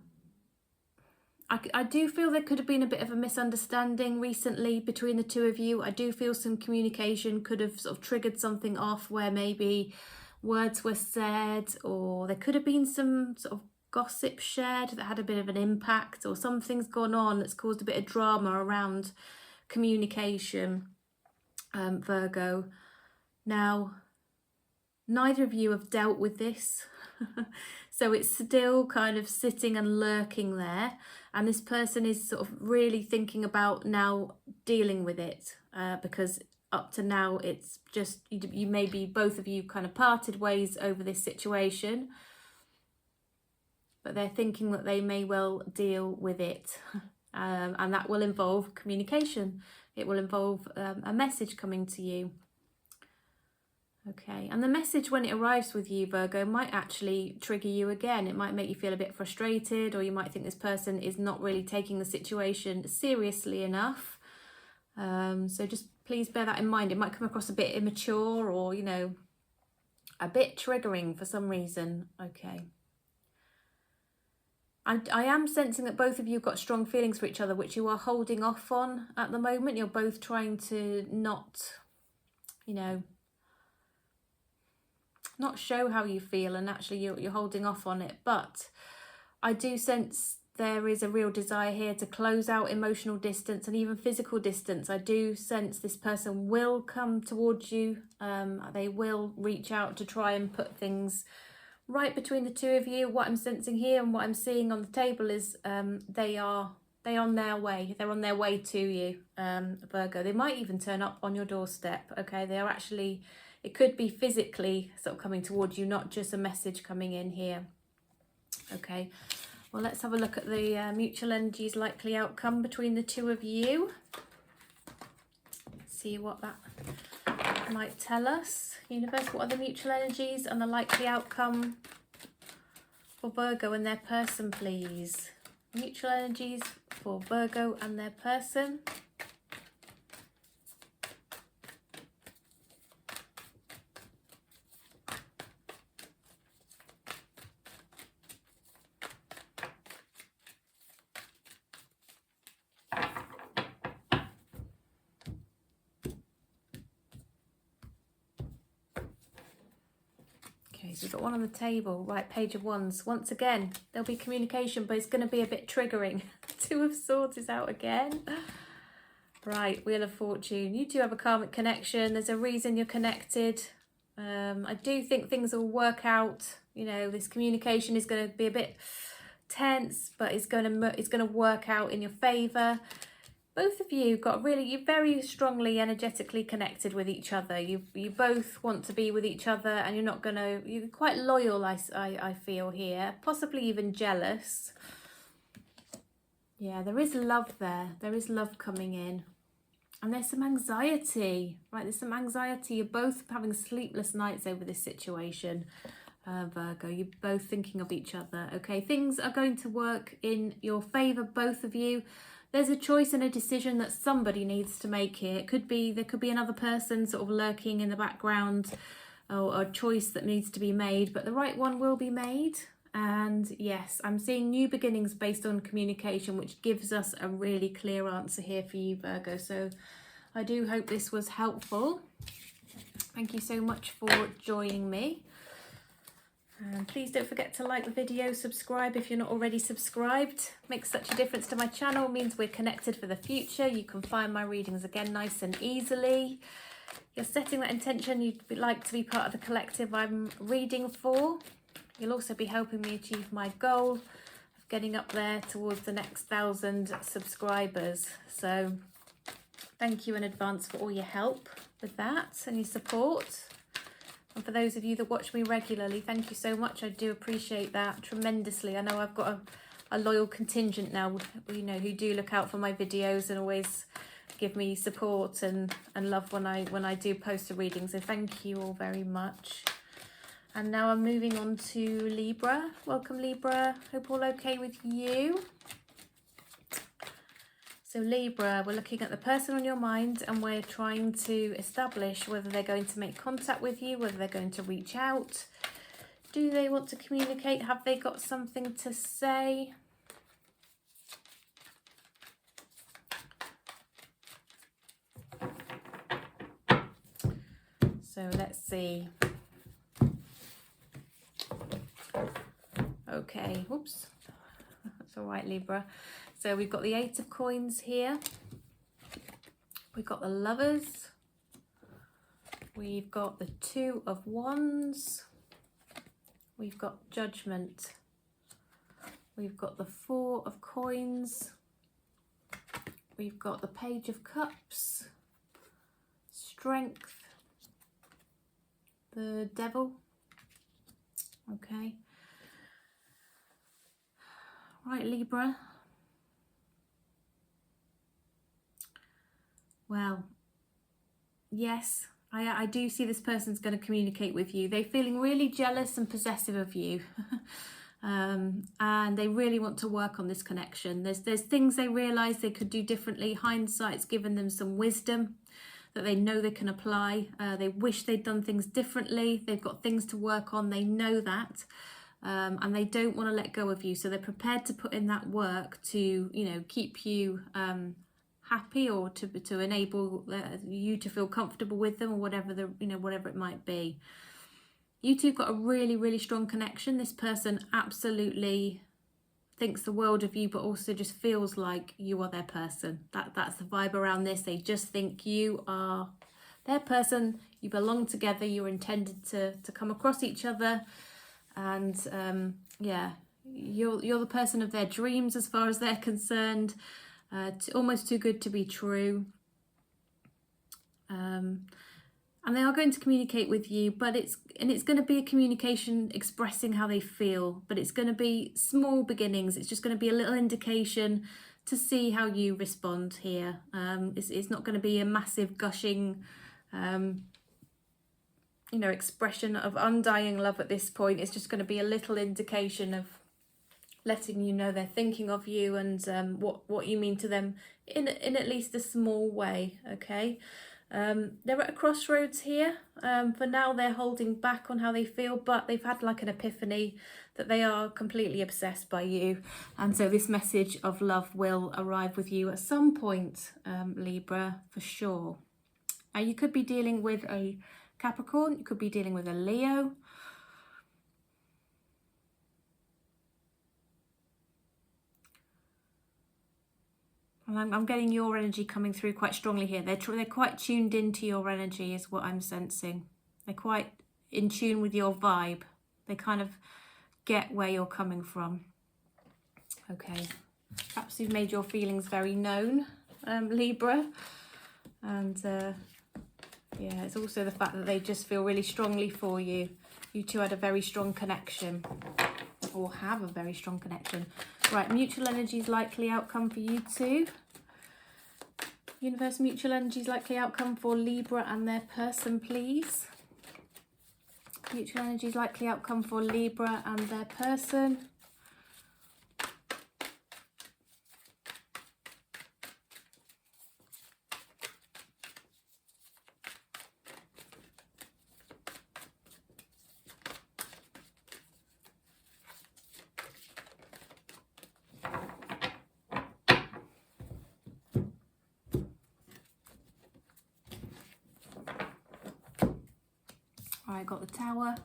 I do feel there could have been a bit of a misunderstanding recently between the two of you. I do feel some communication could have sort of triggered something off where maybe words were said, or there could have been some sort of gossip shared that had a bit of an impact, or something's gone on that's caused a bit of drama around communication, Virgo. Now, neither of you have dealt with this. So it's still kind of sitting and lurking there, and this person is sort of really thinking about now dealing with it, because up to now it's just you maybe both of you kind of parted ways over this situation, but they're thinking that they may well deal with it, and that will involve communication. It will involve a message coming to you. Okay, and the message when it arrives with you, Virgo, might actually trigger you again. It might make you feel a bit frustrated, or you might think this person is not really taking the situation seriously enough. So just please bear that in mind. It might come across a bit immature, or, you know, a bit triggering for some reason. Okay. I am sensing that both of you have got strong feelings for each other, which you are holding off on at the moment. You're both trying to not, you know, not show how you feel, and actually you're holding off on it. But I do sense there is a real desire here to close out emotional distance and even physical distance. I do sense this person will come towards you. They will reach out to try and put things right between the two of you. What I'm sensing here and what I'm seeing on the table is they're on their way. They're on their way to you, Virgo. They might even turn up on your doorstep. Okay, they are actually, it could be physically sort of coming towards you, not just a message coming in here. Okay, well, let's have a look at the mutual energies, likely outcome between the two of you. See what that might tell us. Universe, what are the mutual energies and the likely outcome for Virgo and their person, please? Mutual energies for Virgo and their person. Okay, so we've got one on the table, right, Page of Wands. Once again, there'll be communication, but it's going to be a bit triggering. Two of Swords is out again. Right, Wheel of Fortune. You two have a karmic connection. There's a reason you're connected. I do think things will work out. You know, this communication is going to be a bit tense, but it's going to work out in your favour. Both of you got really, you're very strongly energetically connected with each other. You both want to be with each other, and you're quite loyal, I feel here, possibly even jealous. Yeah, there is love there. There is love coming in. And there's some anxiety, right? There's some anxiety. You're both having sleepless nights over this situation, Virgo. You're both thinking of each other, okay? Things are going to work in your favour, both of you. There's a choice and a decision that somebody needs to make here. There could be another person sort of lurking in the background, or a choice that needs to be made, but the right one will be made. And yes, I'm seeing new beginnings based on communication, which gives us a really clear answer here for you, Virgo. So I do hope this was helpful. Thank you so much for joining me. And please don't forget to like the video, subscribe if you're not already subscribed. Makes such a difference to my channel, means we're connected for the future. You can find my readings again nice and easily. You're setting that intention you'd like to be part of the collective I'm reading for. You'll also be helping me achieve my goal of getting up there towards the next 1,000 subscribers. So thank you in advance for all your help with that and your support. And for those of you that watch me regularly, thank you so much. I do appreciate that tremendously. I know I've got a loyal contingent now, you know, who do look out for my videos and always give me support and love when I do post a reading. So thank you all very much. And now I'm moving on to Libra. Welcome, Libra. Hope all okay with you. So Libra, we're looking at the person on your mind, and we're trying to establish whether they're going to make contact with you, whether they're going to reach out. Do they want to communicate? Have they got something to say? So let's see. Okay, whoops. That's all right, Libra. So we've got the Eight of Coins here. We've got the Lovers. We've got the Two of Wands. We've got Judgment. We've got the Four of Coins. We've got the Page of Cups. Strength. The Devil. Okay. Right, Libra. Well, yes, I do see this person's going to communicate with you. They're feeling really jealous and possessive of you. And they really want to work on this connection. There's things they realise they could do differently. Hindsight's given them some wisdom that they know they can apply. They wish they'd done things differently. They've got things to work on. They know that. And they don't want to let go of you. So they're prepared to put in that work to, you know, keep you happy, or to enable you to feel comfortable with them, or whatever whatever it might be. You two have got a really, really strong connection. This person absolutely thinks the world of you, but also just feels like you are their person. That's the vibe around this. They just think you are their person. You belong together. You're intended to come across each other, and yeah, you're the person of their dreams as far as they're concerned. Almost too good to be true. And they are going to communicate with you, but it's going to be a communication expressing how they feel, but it's going to be small beginnings. It's just going to be a little indication to see how you respond here. It's not going to be a massive gushing, expression of undying love at this point. It's just going to be a little indication of letting you know they're thinking of you, and what you mean to them in at least a small way. Okay. They're at a crossroads here. For now, they're holding back on how they feel, but they've had like an epiphany that they are completely obsessed by you. And so this message of love will arrive with you at some point, Libra, for sure. You could be dealing with a Capricorn. You could be dealing with a Leo. And I'm getting your energy coming through quite strongly here. They're quite tuned into your energy is what I'm sensing. They're quite in tune with your vibe. They kind of get where you're coming from. Okay. Perhaps you've made your feelings very known, Libra. And yeah, it's also the fact that they just feel really strongly for you. You two had a very strong connection, or have a very strong connection. Right, mutual energies likely outcome for you two. Universe, mutual energies likely outcome for Libra and their person, please. Mutual energies likely outcome for Libra and their person. I got the Tower.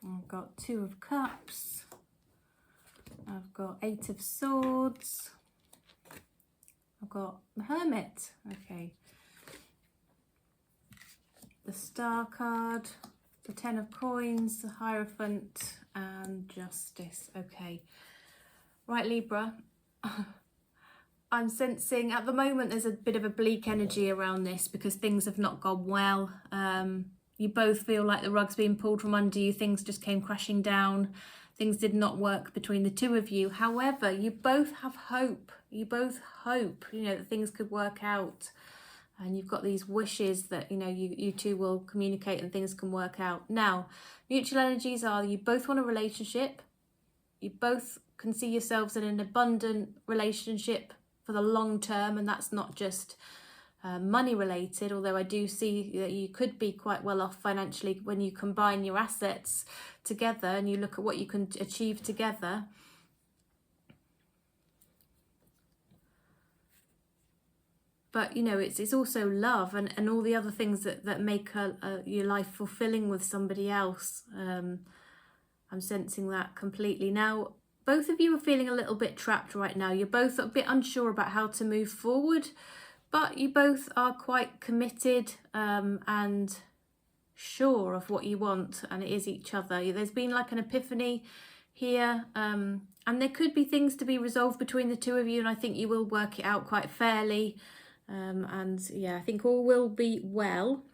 I've got Two of Cups. I've got Eight of Swords. I've got the Hermit. Okay. The Star card. The Ten of Coins. The Hierophant. And Justice. Okay. Right, Libra. I'm sensing at the moment there's a bit of a bleak energy around this because things have not gone well. You both feel like the rug's being pulled from under you. Things just came crashing down. Things did not work between the two of you. However, you both have hope. You both hope, that things could work out. And you've got these wishes that, you two will communicate and things can work out. Now, mutual energies are you both want a relationship. You both can see yourselves in an abundant relationship for the long term, and that's not just money related, although I do see that you could be quite well off financially when you combine your assets together and you look at what you can achieve together. But, you know, it's also love and all the other things that make your life fulfilling with somebody else. I'm sensing that completely. Now, both of you are feeling a little bit trapped right now. You're both a bit unsure about how to move forward, but you both are quite committed and sure of what you want, and it is each other. There's been like an epiphany here, and there could be things to be resolved between the two of you, and I think you will work it out quite fairly. And yeah, I think all will be well.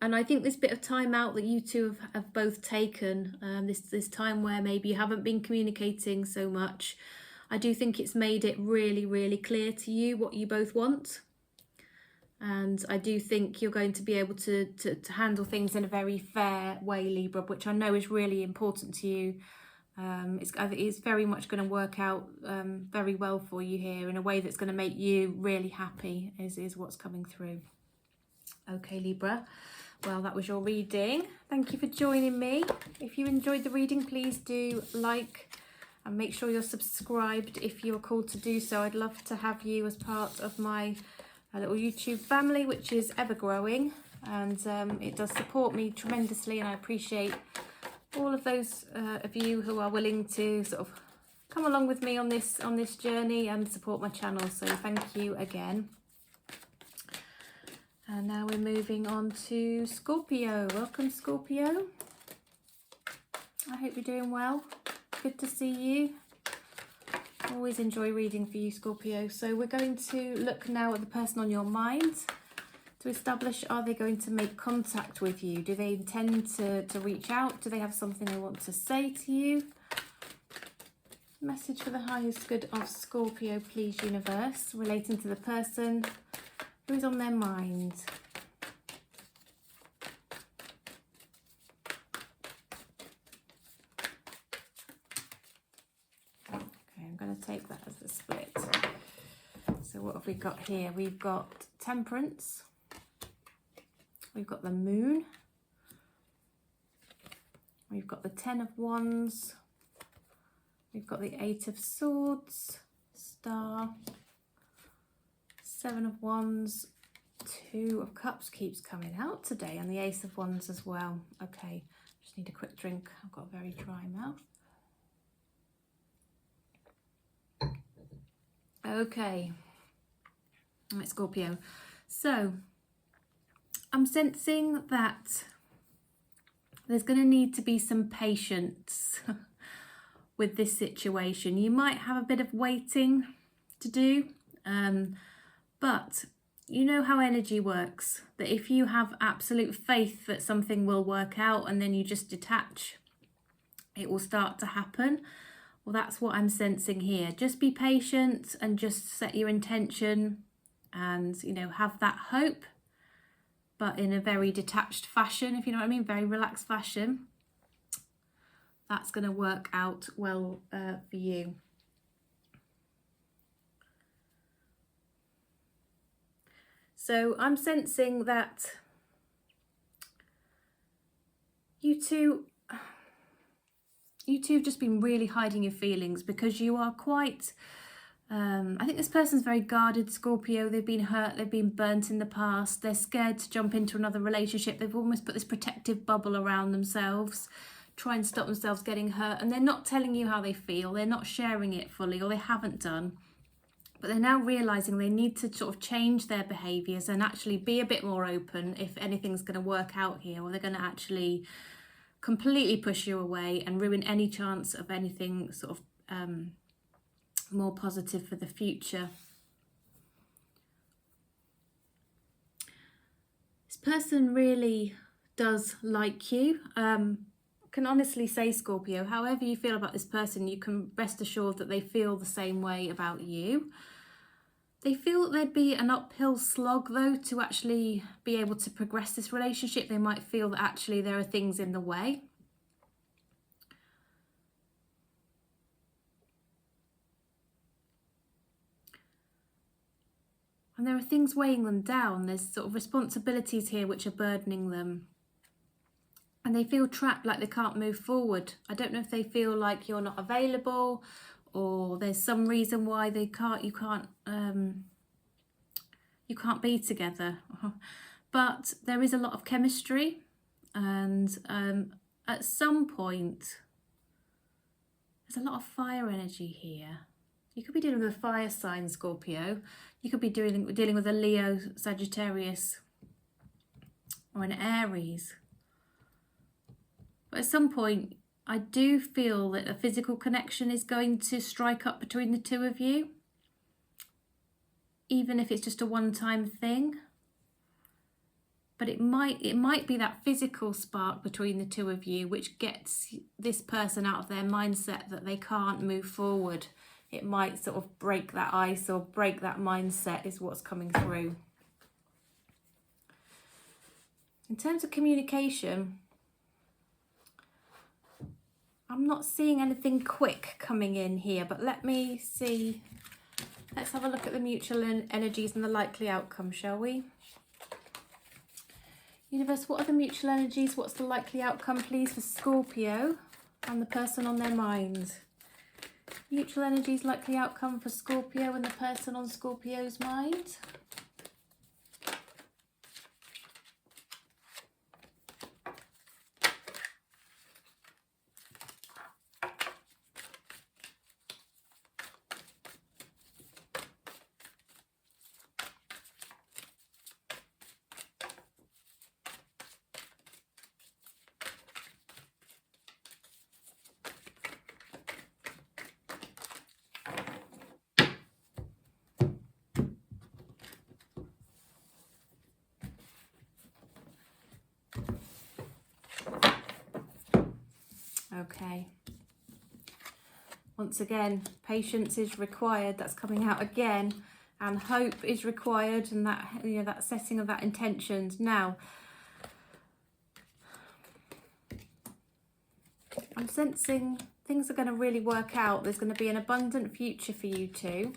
And I think this bit of time out that you two have both taken, this time where maybe you haven't been communicating so much, I do think it's made it really, really clear to you what you both want. And I do think you're going to be able to handle things in a very fair way, Libra, which I know is really important to you. It's very much going to work out very well for you here in a way that's going to make you really happy is what's coming through. Okay, Libra. Well, that was your reading. Thank you for joining me. If you enjoyed the reading, please do like and make sure you're subscribed if you're called to do so. I'd love to have you as part of my little YouTube family, which is ever growing, and it does support me tremendously, and I appreciate all of those of you who are willing to sort of come along with me on this journey and support my channel. So thank you again. And now we're moving on to Scorpio. Welcome, Scorpio. I hope you're doing well. Good to see you. Always enjoy reading for you, Scorpio. So we're going to look now at the person on your mind to establish, are they going to make contact with you? Do they intend to reach out? Do they have something they want to say to you? Message for the highest good of Scorpio, please, universe, relating to the person who is on their mind. Okay, I'm going to take that as the split. So what have we got here? We've got Temperance. We've got the Moon. We've got the Ten of Wands. We've got the Eight of Swords, Star, Seven of Wands, Two of Cups keeps coming out today, and the Ace of Wands as well. Okay, just need a quick drink. I've got a very dry mouth. Okay, all right, Scorpio. So I'm sensing that there's going to need to be some patience with this situation. You might have a bit of waiting to do, but you know how energy works, that if you have absolute faith that something will work out and then you just detach, it will start to happen. Well, that's what I'm sensing here. Just be patient and just set your intention and, you know, have that hope, but in a very detached fashion, if you know what I mean, very relaxed fashion. That's going to work out well for you. So I'm sensing that you two have just been really hiding your feelings because you are quite, I think this person's very guarded, Scorpio. They've been hurt, they've been burnt in the past. They're scared to jump into another relationship. They've almost put this protective bubble around themselves, try and stop themselves getting hurt, and they're not telling you how they feel. They're not sharing it fully, or they haven't done. But they're now realising they need to sort of change their behaviours and actually be a bit more open if anything's going to work out here, or they're going to actually completely push you away and ruin any chance of anything sort of more positive for the future. This person really does like you. Can honestly say, Scorpio, however you feel about this person, you can rest assured that they feel the same way about you. They feel that there'd be an uphill slog, though, to actually be able to progress this relationship. They might feel that actually there are things in the way. And there are things weighing them down. There's sort of responsibilities here which are burdening them. And they feel trapped, like they can't move forward. I don't know if they feel like you're not available, or there's some reason why you can't be together. But there is a lot of chemistry, and at some point there's a lot of fire energy here. You could be dealing with a fire sign, Scorpio. You could be dealing with a Leo, Sagittarius, or an Aries. But at some point, I do feel that a physical connection is going to strike up between the two of you, even if it's just a one-time thing. But it might be that physical spark between the two of you which gets this person out of their mindset that they can't move forward. It might sort of break that ice or break that mindset, is what's coming through. In terms of communication, I'm not seeing anything quick coming in here, but let me see. Let's have a look at the mutual energies and the likely outcome, shall we? Universe, what are the mutual energies? What's the likely outcome, please, for Scorpio and the person on their mind? Mutual energies, likely outcome for Scorpio and the person on Scorpio's mind. Okay. Once again, patience is required. That's coming out again, and hope is required, and that, you know, that setting of that intentions. Now, I'm sensing things are going to really work out. There's going to be an abundant future for you two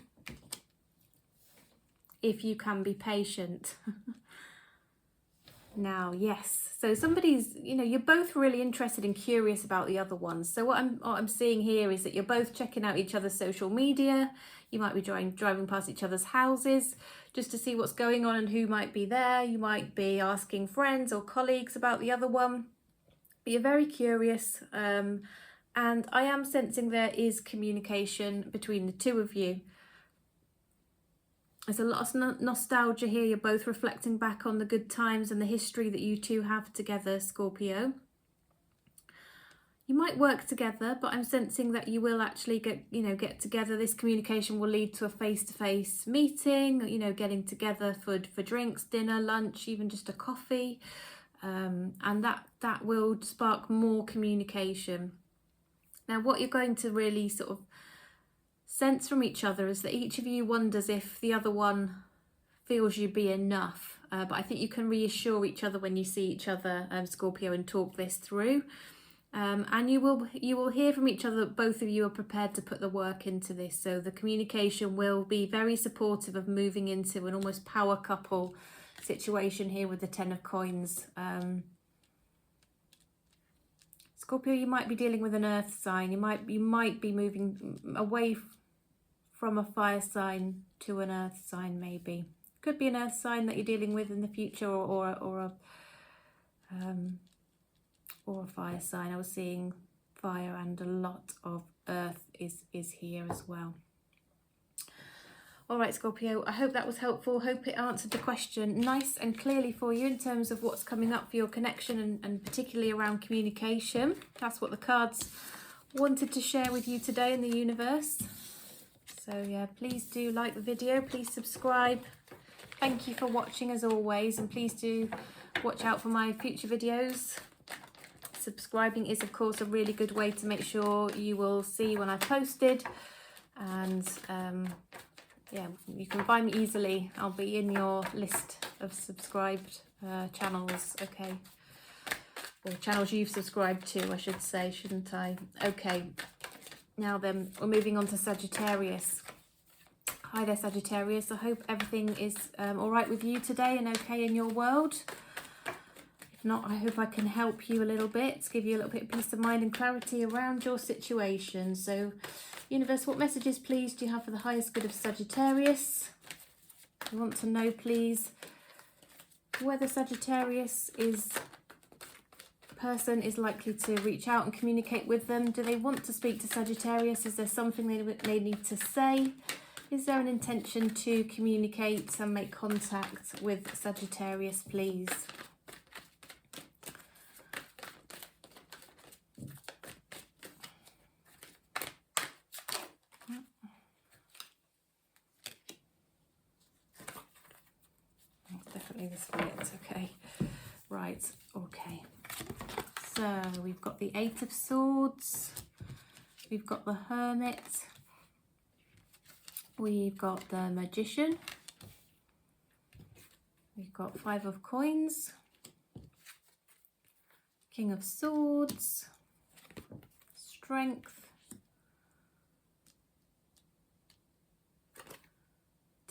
if you can be patient. Now, yes, so somebody's, you know, you're both really interested and curious about the other one. So what I'm seeing here is that you're both checking out each other's social media. You might be driving past each other's houses just to see what's going on and who might be there. You might be asking friends or colleagues about the other one. But you're very curious, and I am sensing there is communication between the two of you. There's a lot of nostalgia here. You're both reflecting back on the good times and the history that you two have together, Scorpio. You might work together, but I'm sensing that you will actually get together. This communication will lead to a face-to-face meeting, you know, getting together for drinks, dinner, lunch, even just a coffee. And that will spark more communication. Now, what you're going to really sort of sense from each other is that each of you wonders if the other one feels you be enough. But I think you can reassure each other when you see each other, Scorpio, and talk this through. And you will hear from each other that both of you are prepared to put the work into this. So the communication will be very supportive of moving into an almost power couple situation here with the Ten of Coins. Scorpio, you might be dealing with an earth sign. You might be moving away from a fire sign to an earth sign, maybe. Could be an earth sign that you're dealing with in the future, or a fire sign. I was seeing fire, and a lot of earth is here as well. All right, Scorpio, I hope that was helpful. Hope it answered the question nice and clearly for you in terms of what's coming up for your connection, and particularly around communication. That's what the cards wanted to share with you today in the universe. So yeah, please do like the video, please subscribe. Thank you for watching as always, and please do watch out for my future videos. Subscribing is of course a really good way to make sure you will see when I've posted, and yeah, you can find me easily. I'll be in your list of subscribed channels, okay? Or channels you've subscribed to, I should say, shouldn't I? Okay, now then, we're moving on to Sagittarius. Hi there, Sagittarius. I hope everything is all right with you today and okay in your world. If not, I hope I can help you a little bit, give you a little bit of peace of mind and clarity around your situation. So, universe, what messages, please, do you have for the highest good of Sagittarius? I want to know, please, whether Sagittarius person is likely to reach out and communicate with them. Do they want to speak to Sagittarius? Is there something they need to say? Is there an intention to communicate and make contact with Sagittarius, please? Definitely this bit, okay. Right, okay. So we've got the Eight of Swords, we've got the Hermit, we've got the Magician, we've got Five of Coins, King of Swords, Strength,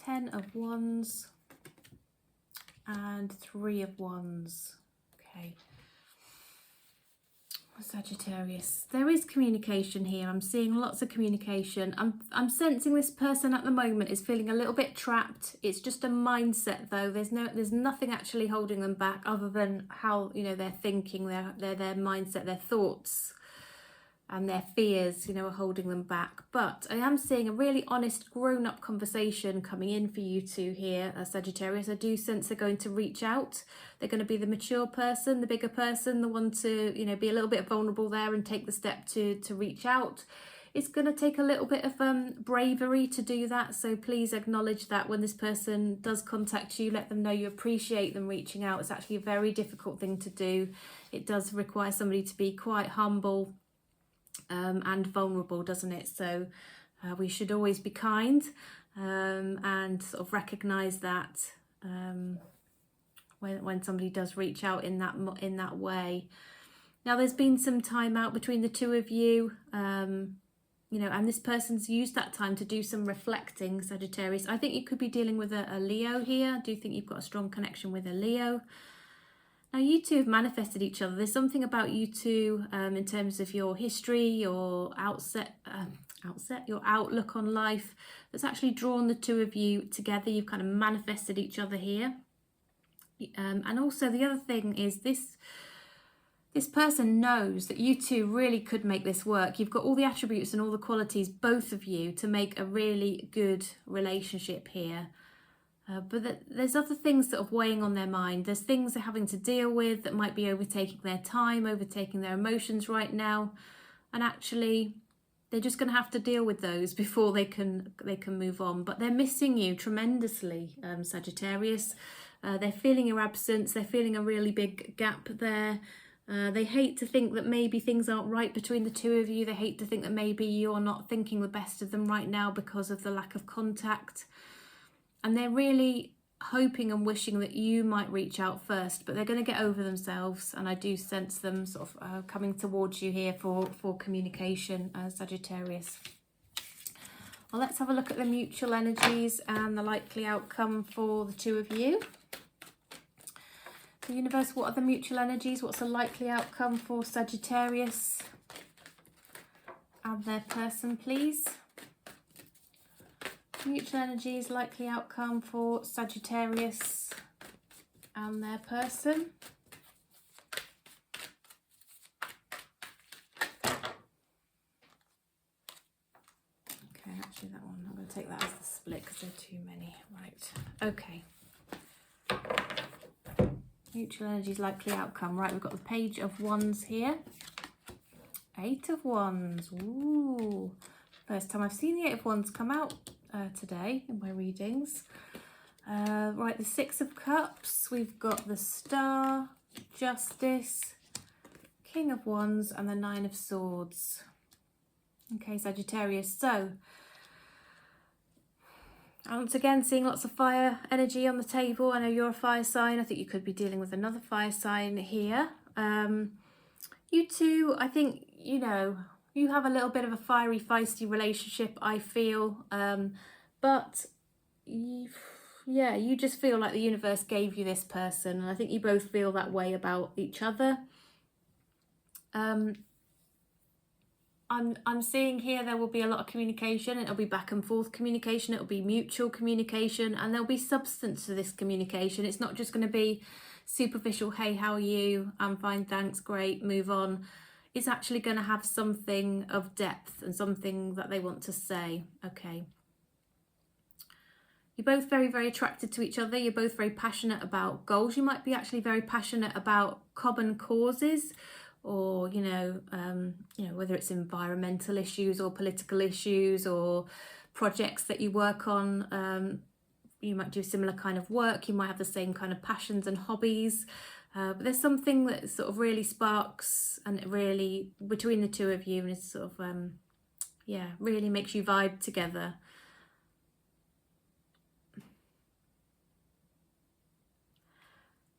10 of Wands, and 3 of Wands. Okay. Sagittarius, there is communication here. I'm seeing lots of communication. I'm sensing this person at the moment is feeling a little bit trapped. It's just a mindset though. There's nothing actually holding them back other than how, you know, they're thinking, their mindset, their thoughts and their fears, you know, are holding them back. But I am seeing a really honest, grown-up conversation coming in for you two here, Sagittarius. I do sense they're going to reach out. They're going to be the mature person, the bigger person, the one to, you know, be a little bit vulnerable there and take the step to reach out. It's going to take a little bit of bravery to do that. So please acknowledge that when this person does contact you, let them know you appreciate them reaching out. It's actually a very difficult thing to do. It does require somebody to be quite humble and vulnerable, doesn't it? So we should always be kind and sort of recognize that when somebody does reach out in that way. Now there's been some time out between the two of you, you know, and this person's used that time to do some reflecting, Sagittarius. I think you could be dealing with a Leo here. I do think you've got a strong connection with a Leo. Now, you two have manifested each other. There's something about you two in terms of your history, your your outlook on life that's actually drawn the two of you together. You've kind of manifested each other here. And also the other thing is this person knows that you two really could make this work. You've got all the attributes and all the qualities, both of you, to make a really good relationship here. But there's other things that are weighing on their mind. There's things they're having to deal with that might be overtaking their time, overtaking their emotions right now. And actually, they're just going to have to deal with those before they can move on. But they're missing you tremendously, Sagittarius. They're feeling your absence. They're feeling a really big gap there. They hate to think that maybe things aren't right between the two of you. They hate to think that maybe you're not thinking the best of them right now because of the lack of contact. And they're really hoping and wishing that you might reach out first, but they're going to get over themselves. And I do sense them sort of coming towards you here for communication, Sagittarius. Well, let's have a look at the mutual energies and the likely outcome for the two of you. The universe, what are the mutual energies? What's the likely outcome for Sagittarius and their person, please? Mutual energies, likely outcome for Sagittarius and their person. Okay, actually that one, I'm going to take that as the split because there are too many. Right, okay. Mutual energies, likely outcome. Right, we've got the Page of Wands here. 8 of Wands. Ooh. First time I've seen the 8 of Wands come out today in my readings. Right, the 6 of Cups. We've got the Star, Justice, King of Wands, and the 9 of Swords. Okay, Sagittarius. So, once again, seeing lots of fire energy on the table. I know you're a fire sign. I think you could be dealing with another fire sign here. You two, I think, you know, you have a little bit of a fiery, feisty relationship, I feel. but yeah, you just feel like the universe gave you this person, and I think you both feel that way about each other. I'm seeing here there will be a lot of communication. It'll be back and forth communication, it'll be mutual communication, and there'll be substance to this communication. It's not just going to be superficial, hey, how are you? I'm fine, thanks, great, move on. It's actually going to have something of depth and something that they want to say. Okay. You're both very, very attracted to each other. You're both very passionate about goals. You might be actually very passionate about common causes, or whether it's environmental issues or political issues or projects that you work on. You might do similar kind of work. You might have the same kind of passions and hobbies. But there's something that sort of really sparks, and it really, between the two of you, and it's sort of, really makes you vibe together.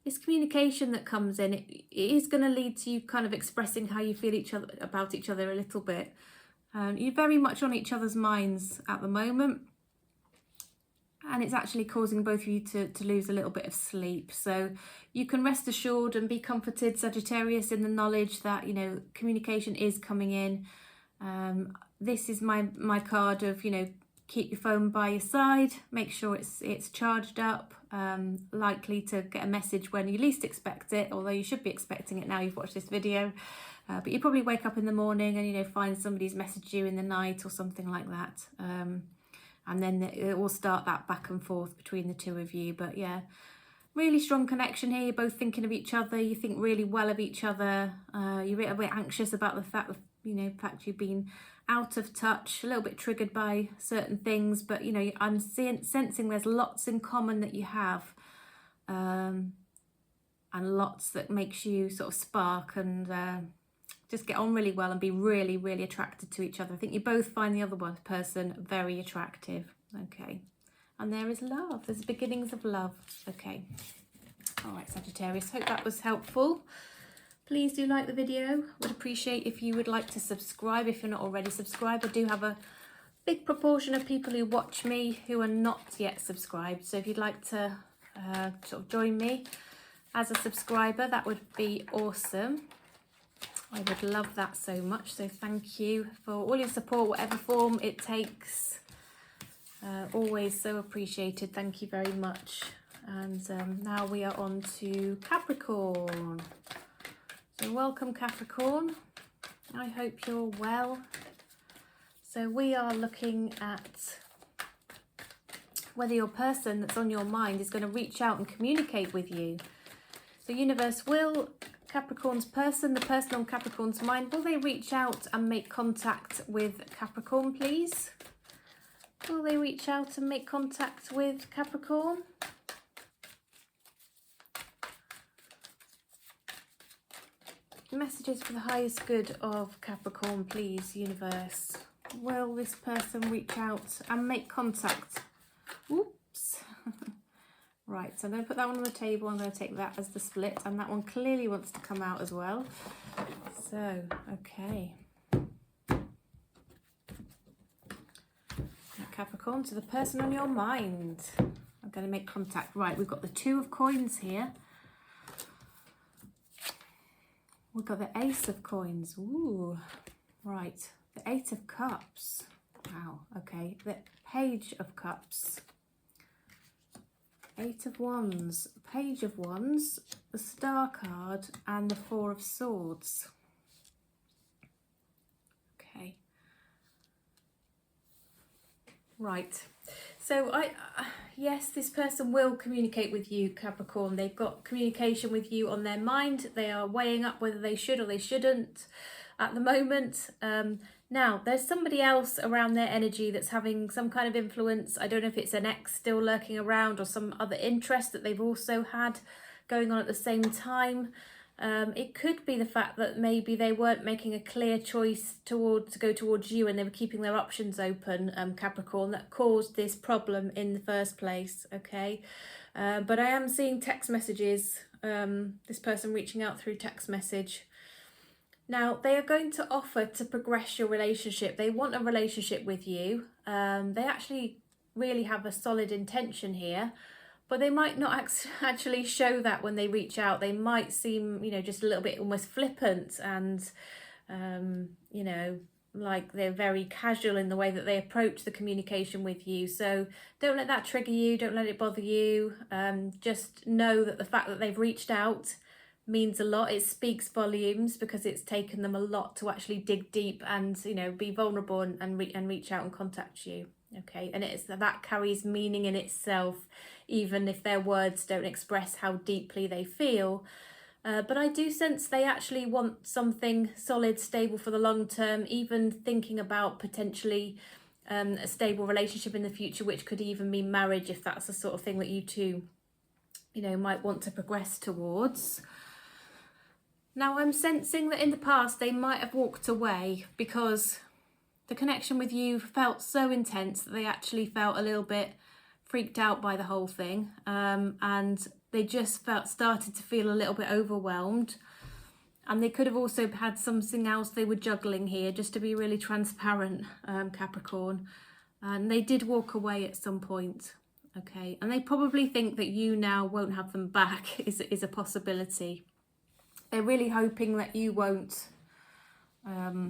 This communication that comes in, it is going to lead to you kind of expressing how you feel about each other a little bit. You're very much on each other's minds at the moment, and it's actually causing both of you to lose a little bit of sleep. So you can rest assured and be comforted, Sagittarius, in the knowledge that, communication is coming in. This is my card of, keep your phone by your side, make sure it's charged up, likely to get a message when you least expect it, although you should be expecting it now you've watched this video. But you probably wake up in the morning and, find somebody's messaged you in the night or something like that. And then it will start that back and forth between the two of you. But yeah, really strong connection here. You're both thinking of each other. You think really well of each other. You're a bit anxious about the fact that, you've been out of touch, a little bit triggered by certain things, but I'm sensing there's lots in common that you have, and lots that makes you sort of spark and just get on really well and be really, really attracted to each other. I think you both find the other person very attractive. Okay, and there is love. There's beginnings of love. Okay, all right, Sagittarius, hope that was helpful. Please do like the video. Would appreciate if you would like to subscribe if you're not already subscribed. I do have a big proportion of people who watch me who are not yet subscribed. So if you'd like to sort of join me as a subscriber, that would be awesome. I would love that so much. So thank you for all your support, whatever form it takes. Always so appreciated. Thank you very much. And now we are on to Capricorn. So welcome, Capricorn. I hope you're well. So we are looking at whether your person that's on your mind is going to reach out and communicate with you. So universe, will Capricorn's person, the person on Capricorn's mind, will they reach out and make contact with Capricorn, please? Will they reach out and make contact with Capricorn? Messages for the highest good of Capricorn, please, universe. Will this person reach out and make contact? Oops. Right, so I'm going to put that one on the table. I'm going to take that as the split, and that one clearly wants to come out as well. So, okay. Capricorn, to the person on your mind. I'm going to make contact. Right, we've got the Two of Coins here. We've got the Ace of Coins. Ooh, right. The Eight of Cups. Wow, okay. The Page of Cups. Eight of Wands. Page of Wands. The Star card and the Four of Swords. Okay. Right. So yes, this person will communicate with you, Capricorn. They've got communication with you on their mind. They are weighing up whether they should or they shouldn't at the moment. Now, there's somebody else around their energy that's having some kind of influence. I don't know if it's an ex still lurking around or some other interest that they've also had going on at the same time. It could be the fact that maybe they weren't making a clear choice to go towards you, and they were keeping their options open, Capricorn, that caused this problem in the first place, okay? But I am seeing text messages, this person reaching out through text message. Now, they are going to offer to progress your relationship. They want a relationship with you. They actually really have a solid intention here, but they might not actually show that when they reach out. They might seem, you know, just a little bit almost flippant and, you know, like they're very casual in the way that they approach the communication with you. So don't let that trigger you, don't let it bother you. Just know that the fact that they've reached out means a lot. It speaks volumes because it's taken them a lot to actually dig deep and, you know, be vulnerable and reach out and contact you. Okay, and that carries meaning in itself, even if their words don't express how deeply they feel. But I do sense they actually want something solid, stable for the long term, even thinking about potentially a stable relationship in the future, which could even mean marriage, if that's the sort of thing that you two, you know, might want to progress towards. Now, I'm sensing that in the past they might have walked away because the connection with you felt so intense that they actually felt a little bit freaked out by the whole thing, and they just started to feel a little bit overwhelmed. And they could have also had something else they were juggling here, just to be really transparent, Capricorn. And they did walk away at some point, okay? And they probably think that you now won't have them back is a possibility. They're really hoping that you won't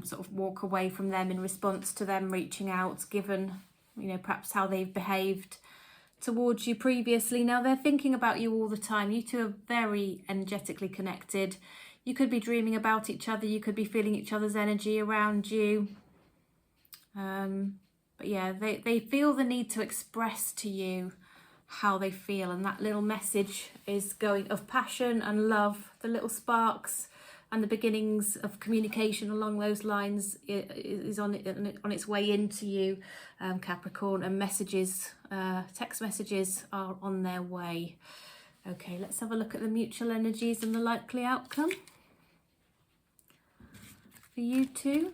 sort of walk away from them in response to them reaching out, given, you know, perhaps how they've behaved towards you previously. Now, they're thinking about you all the time. You two are very energetically connected. You could be dreaming about each other. You could be feeling each other's energy around you. But yeah, they feel the need to express to you how they feel. And that little message is going of passion and love, the little sparks and the beginnings of communication along those lines is on its way into you, Capricorn, and messages, text messages are on their way. Okay, let's have a look at the mutual energies and the likely outcome for you two.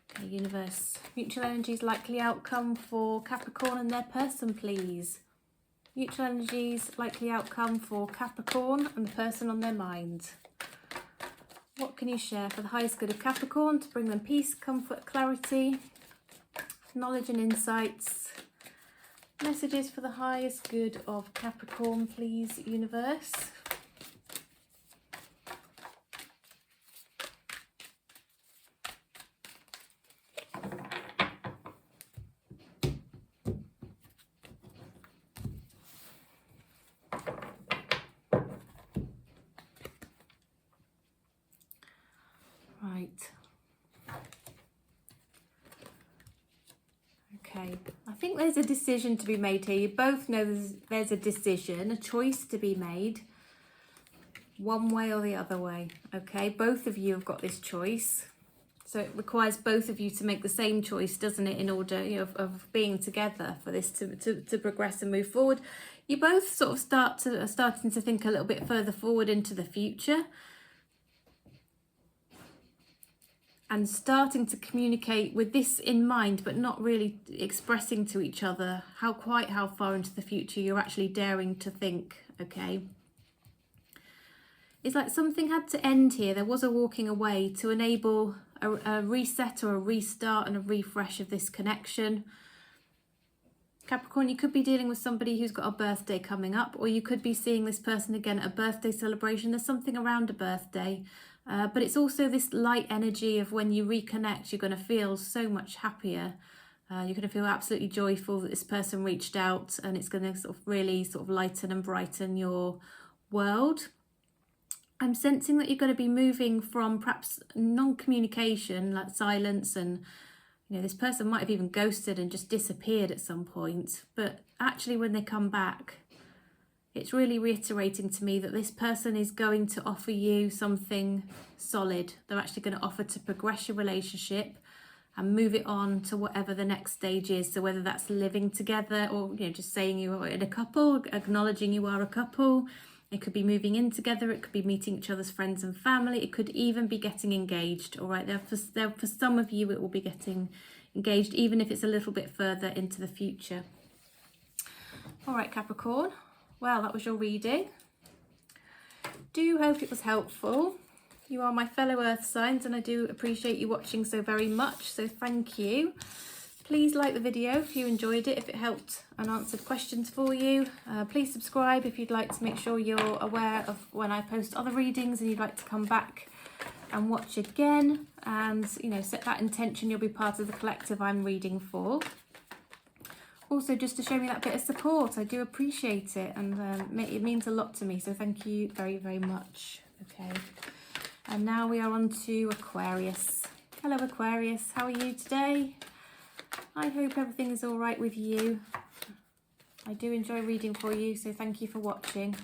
Okay, universe, mutual energies, likely outcome for Capricorn and their person, please. Mutual energies, likely outcome for Capricorn and the person on their mind. What can you share for the highest good of Capricorn to bring them peace, comfort, clarity, knowledge and insights? Messages for the highest good of Capricorn, please, universe. Right. Okay, I think there's a decision to be made here. You both know there's a decision, a choice to be made, one way or the other way. Okay, both of you have got this choice. So it requires both of you to make the same choice, doesn't it, in order, you know, of being together for this to progress and move forward. You both sort of starting to think a little bit further forward into the future. And starting to communicate with this in mind, but not really expressing to each other how far into the future you're actually daring to think, okay? It's like something had to end here. There was a walking away to enable a reset or a restart and a refresh of this connection. Capricorn, you could be dealing with somebody who's got a birthday coming up, or you could be seeing this person again at a birthday celebration. There's something around a birthday. But it's also this light energy of when you reconnect, you're going to feel so much happier. You're going to feel absolutely joyful that this person reached out, and it's going to sort of really sort of lighten and brighten your world. I'm sensing that you're going to be moving from perhaps non-communication, like silence, and you know, this person might have even ghosted and just disappeared at some point. But actually when they come back, it's really reiterating to me that this person is going to offer you something solid. They're actually going to offer to progress your relationship and move it on to whatever the next stage is. So whether that's living together or, you know, just saying you are in a couple, acknowledging you are a couple. It could be moving in together. It could be meeting each other's friends and family. It could even be getting engaged. All right, for some of you, it will be getting engaged, even if it's a little bit further into the future. All right, Capricorn. Well, that was your reading. Do hope it was helpful. You are my fellow earth signs and I do appreciate you watching so very much, so thank you. Please like the video if you enjoyed it, if it helped and answered questions for you. Please subscribe if you'd like to make sure you're aware of when I post other readings and you'd like to come back and watch again. And, you know, set that intention, you'll be part of the collective I'm reading for. Also, just to show me that bit of support, I do appreciate it, and it means a lot to me, so thank you very, very much. Okay, and now we are on to Aquarius. Hello Aquarius, how are you today? I hope everything is all right with you. I do enjoy reading for you, so thank you for watching.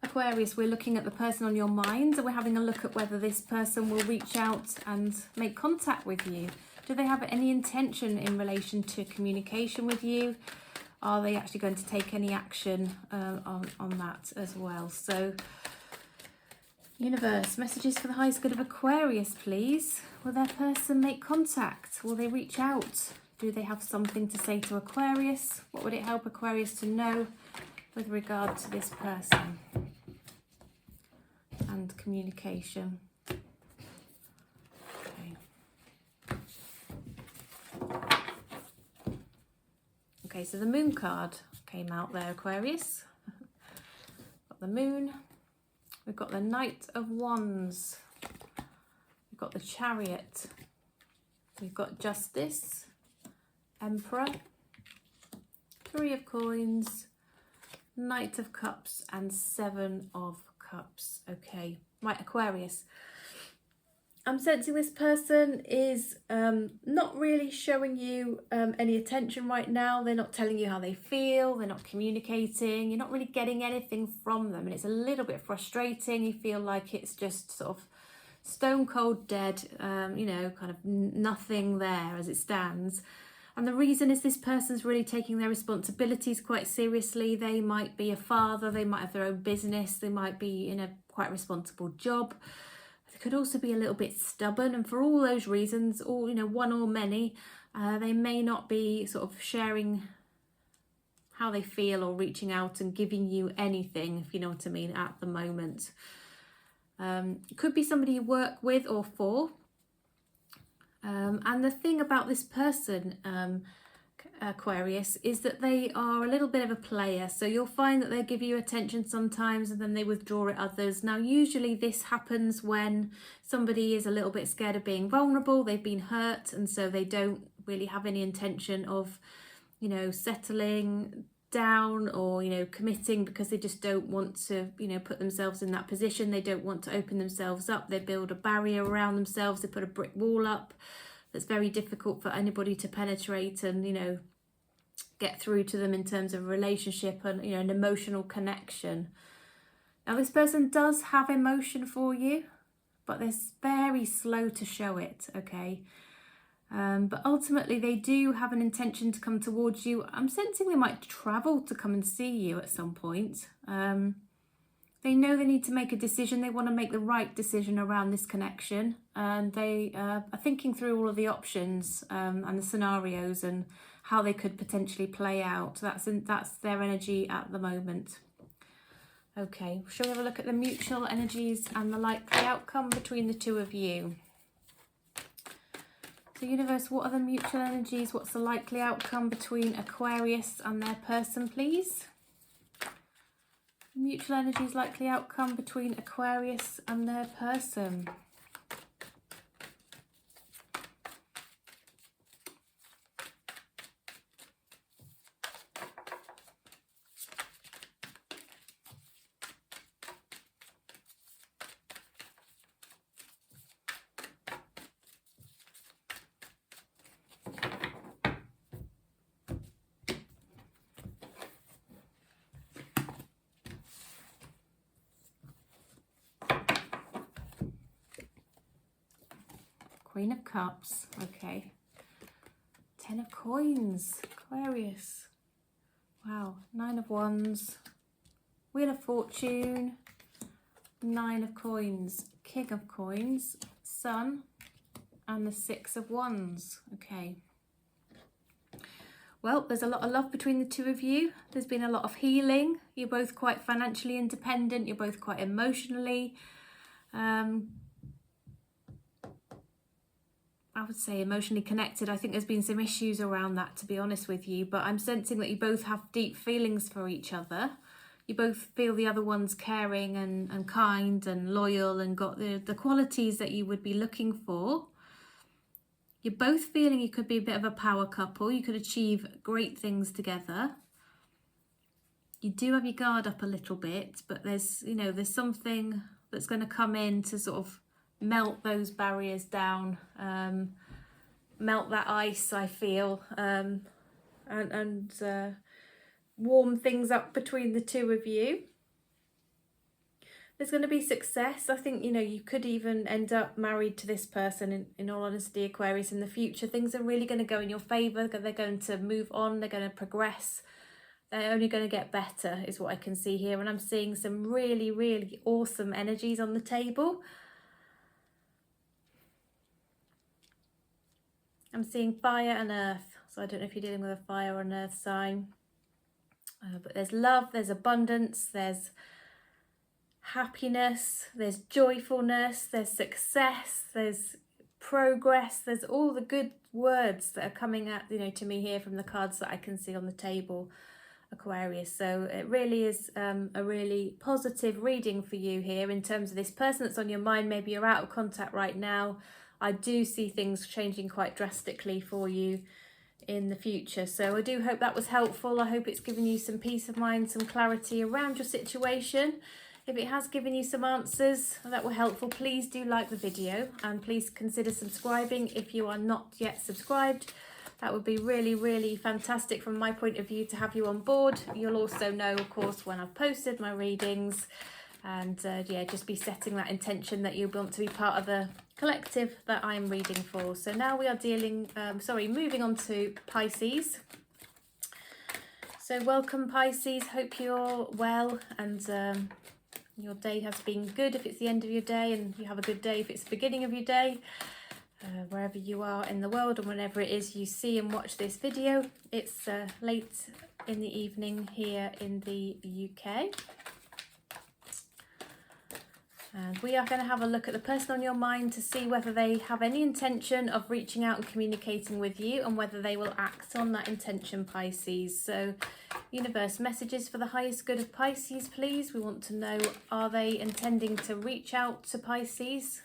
Aquarius, we're looking at the person on your mind, and we're having a look at whether this person will reach out and make contact with you. Do they have any intention in relation to communication with you? Are they actually going to take any action on that as well? So, universe, messages for the highest good of Aquarius, please. Will their person make contact? Will they reach out? Do they have something to say to Aquarius? What would it help Aquarius to know with regard to this person and communication? Okay, so the moon card came out there, Aquarius. Got the moon. We've got the Knight of Wands. We've got the Chariot. We've got Justice, Emperor, Three of Coins, Knight of Cups, and Seven of Cups. Okay, right, Aquarius. I'm sensing this person is not really showing you any attention right now. They're not telling you how they feel. They're not communicating. You're not really getting anything from them. And it's a little bit frustrating. You feel like it's just sort of stone cold dead, you know, kind of nothing there as it stands. And the reason is this person's really taking their responsibilities quite seriously. They might be a father. They might have their own business. They might be in a quite responsible job. Could also be a little bit stubborn, and for all those reasons, or you know, one or many, they may not be sort of sharing how they feel or reaching out and giving you anything, if you know what I mean, at the moment. It could be somebody you work with or for. And the thing about this person, Aquarius, is that they are a little bit of a player. So you'll find that they give you attention sometimes and then they withdraw it others. Now, usually this happens when somebody is a little bit scared of being vulnerable. They've been hurt, and so they don't really have any intention of, you know, settling down or, you know, committing, because they just don't want to, you know, put themselves in that position. They don't want to open themselves up. They build a barrier around themselves. They put a brick wall up that's very difficult for anybody to penetrate and, you know, get through to them in terms of a relationship and, you know, an emotional connection. Now, this person does have emotion for you, but they're very slow to show it, okay? But ultimately, they do have an intention to come towards you. I'm sensing they might travel to come and see you at some point. They know they need to make a decision. They want to make the right decision around this connection. And they are thinking through all of the options and the scenarios and how they could potentially play out. That's their energy at the moment. Okay, shall we have a look at the mutual energies and the likely outcome between the two of you? So universe, what are the mutual energies? What's the likely outcome between Aquarius and their person, please? Mutual energies, likely outcome between Aquarius and their person. Queen of Cups, okay. 10 of Coins, Aquarius. Wow, 9 of Wands, Wheel of Fortune, 9 of Coins, King of Coins, Sun, and the 6 of Wands, okay. Well, there's a lot of love between the two of you. There's been a lot of healing. You're both quite financially independent. You're both quite emotionally I would say emotionally connected. I think there's been some issues around that, to be honest with you, but I'm sensing that you both have deep feelings for each other. You both feel the other one's caring and kind and loyal and got the qualities that you would be looking for. You're both feeling you could be a bit of a power couple. You could achieve great things together. You do have your guard up a little bit, but there's, you know, there's something that's going to come in to sort of melt those barriers down, melt that ice, I feel, and warm things up between the two of you. There's going to be success. I think, you know, you could even end up married to this person, in all honesty, Aquarius, in the future. Things are really going to go in your favour. They're going to move on. They're going to progress. They're only going to get better is what I can see here. And I'm seeing some really, really awesome energies on the table. I'm seeing fire and earth. So I don't know if you're dealing with a fire or an earth sign. But there's love, there's abundance, there's happiness, there's joyfulness, there's success, there's progress, there's all the good words that are coming at, you know, to me here from the cards that I can see on the table, Aquarius. So it really is a really positive reading for you here in terms of this person that's on your mind. Maybe you're out of contact right now. I do see things changing quite drastically for you in the future. So I do hope that was helpful. I hope it's given you some peace of mind, some clarity around your situation. If it has given you some answers that were helpful, please do like the video and please consider subscribing if you are not yet subscribed. That would be really, really fantastic from my point of view to have you on board. You'll also know, of course, when I've posted my readings. And yeah, just be setting that intention that you want to be part of the collective that I'm reading for. So now we are moving on to Pisces. So welcome, Pisces. Hope you're well and your day has been good if it's the end of your day, and you have a good day if it's the beginning of your day. Wherever you are in the world and whenever it is you see and watch this video. It's late in the evening here in the UK. And we are going to have a look at the person on your mind to see whether they have any intention of reaching out and communicating with you and whether they will act on that intention, Pisces. So, universe, messages for the highest good of Pisces, please. We want to know, are they intending to reach out to Pisces?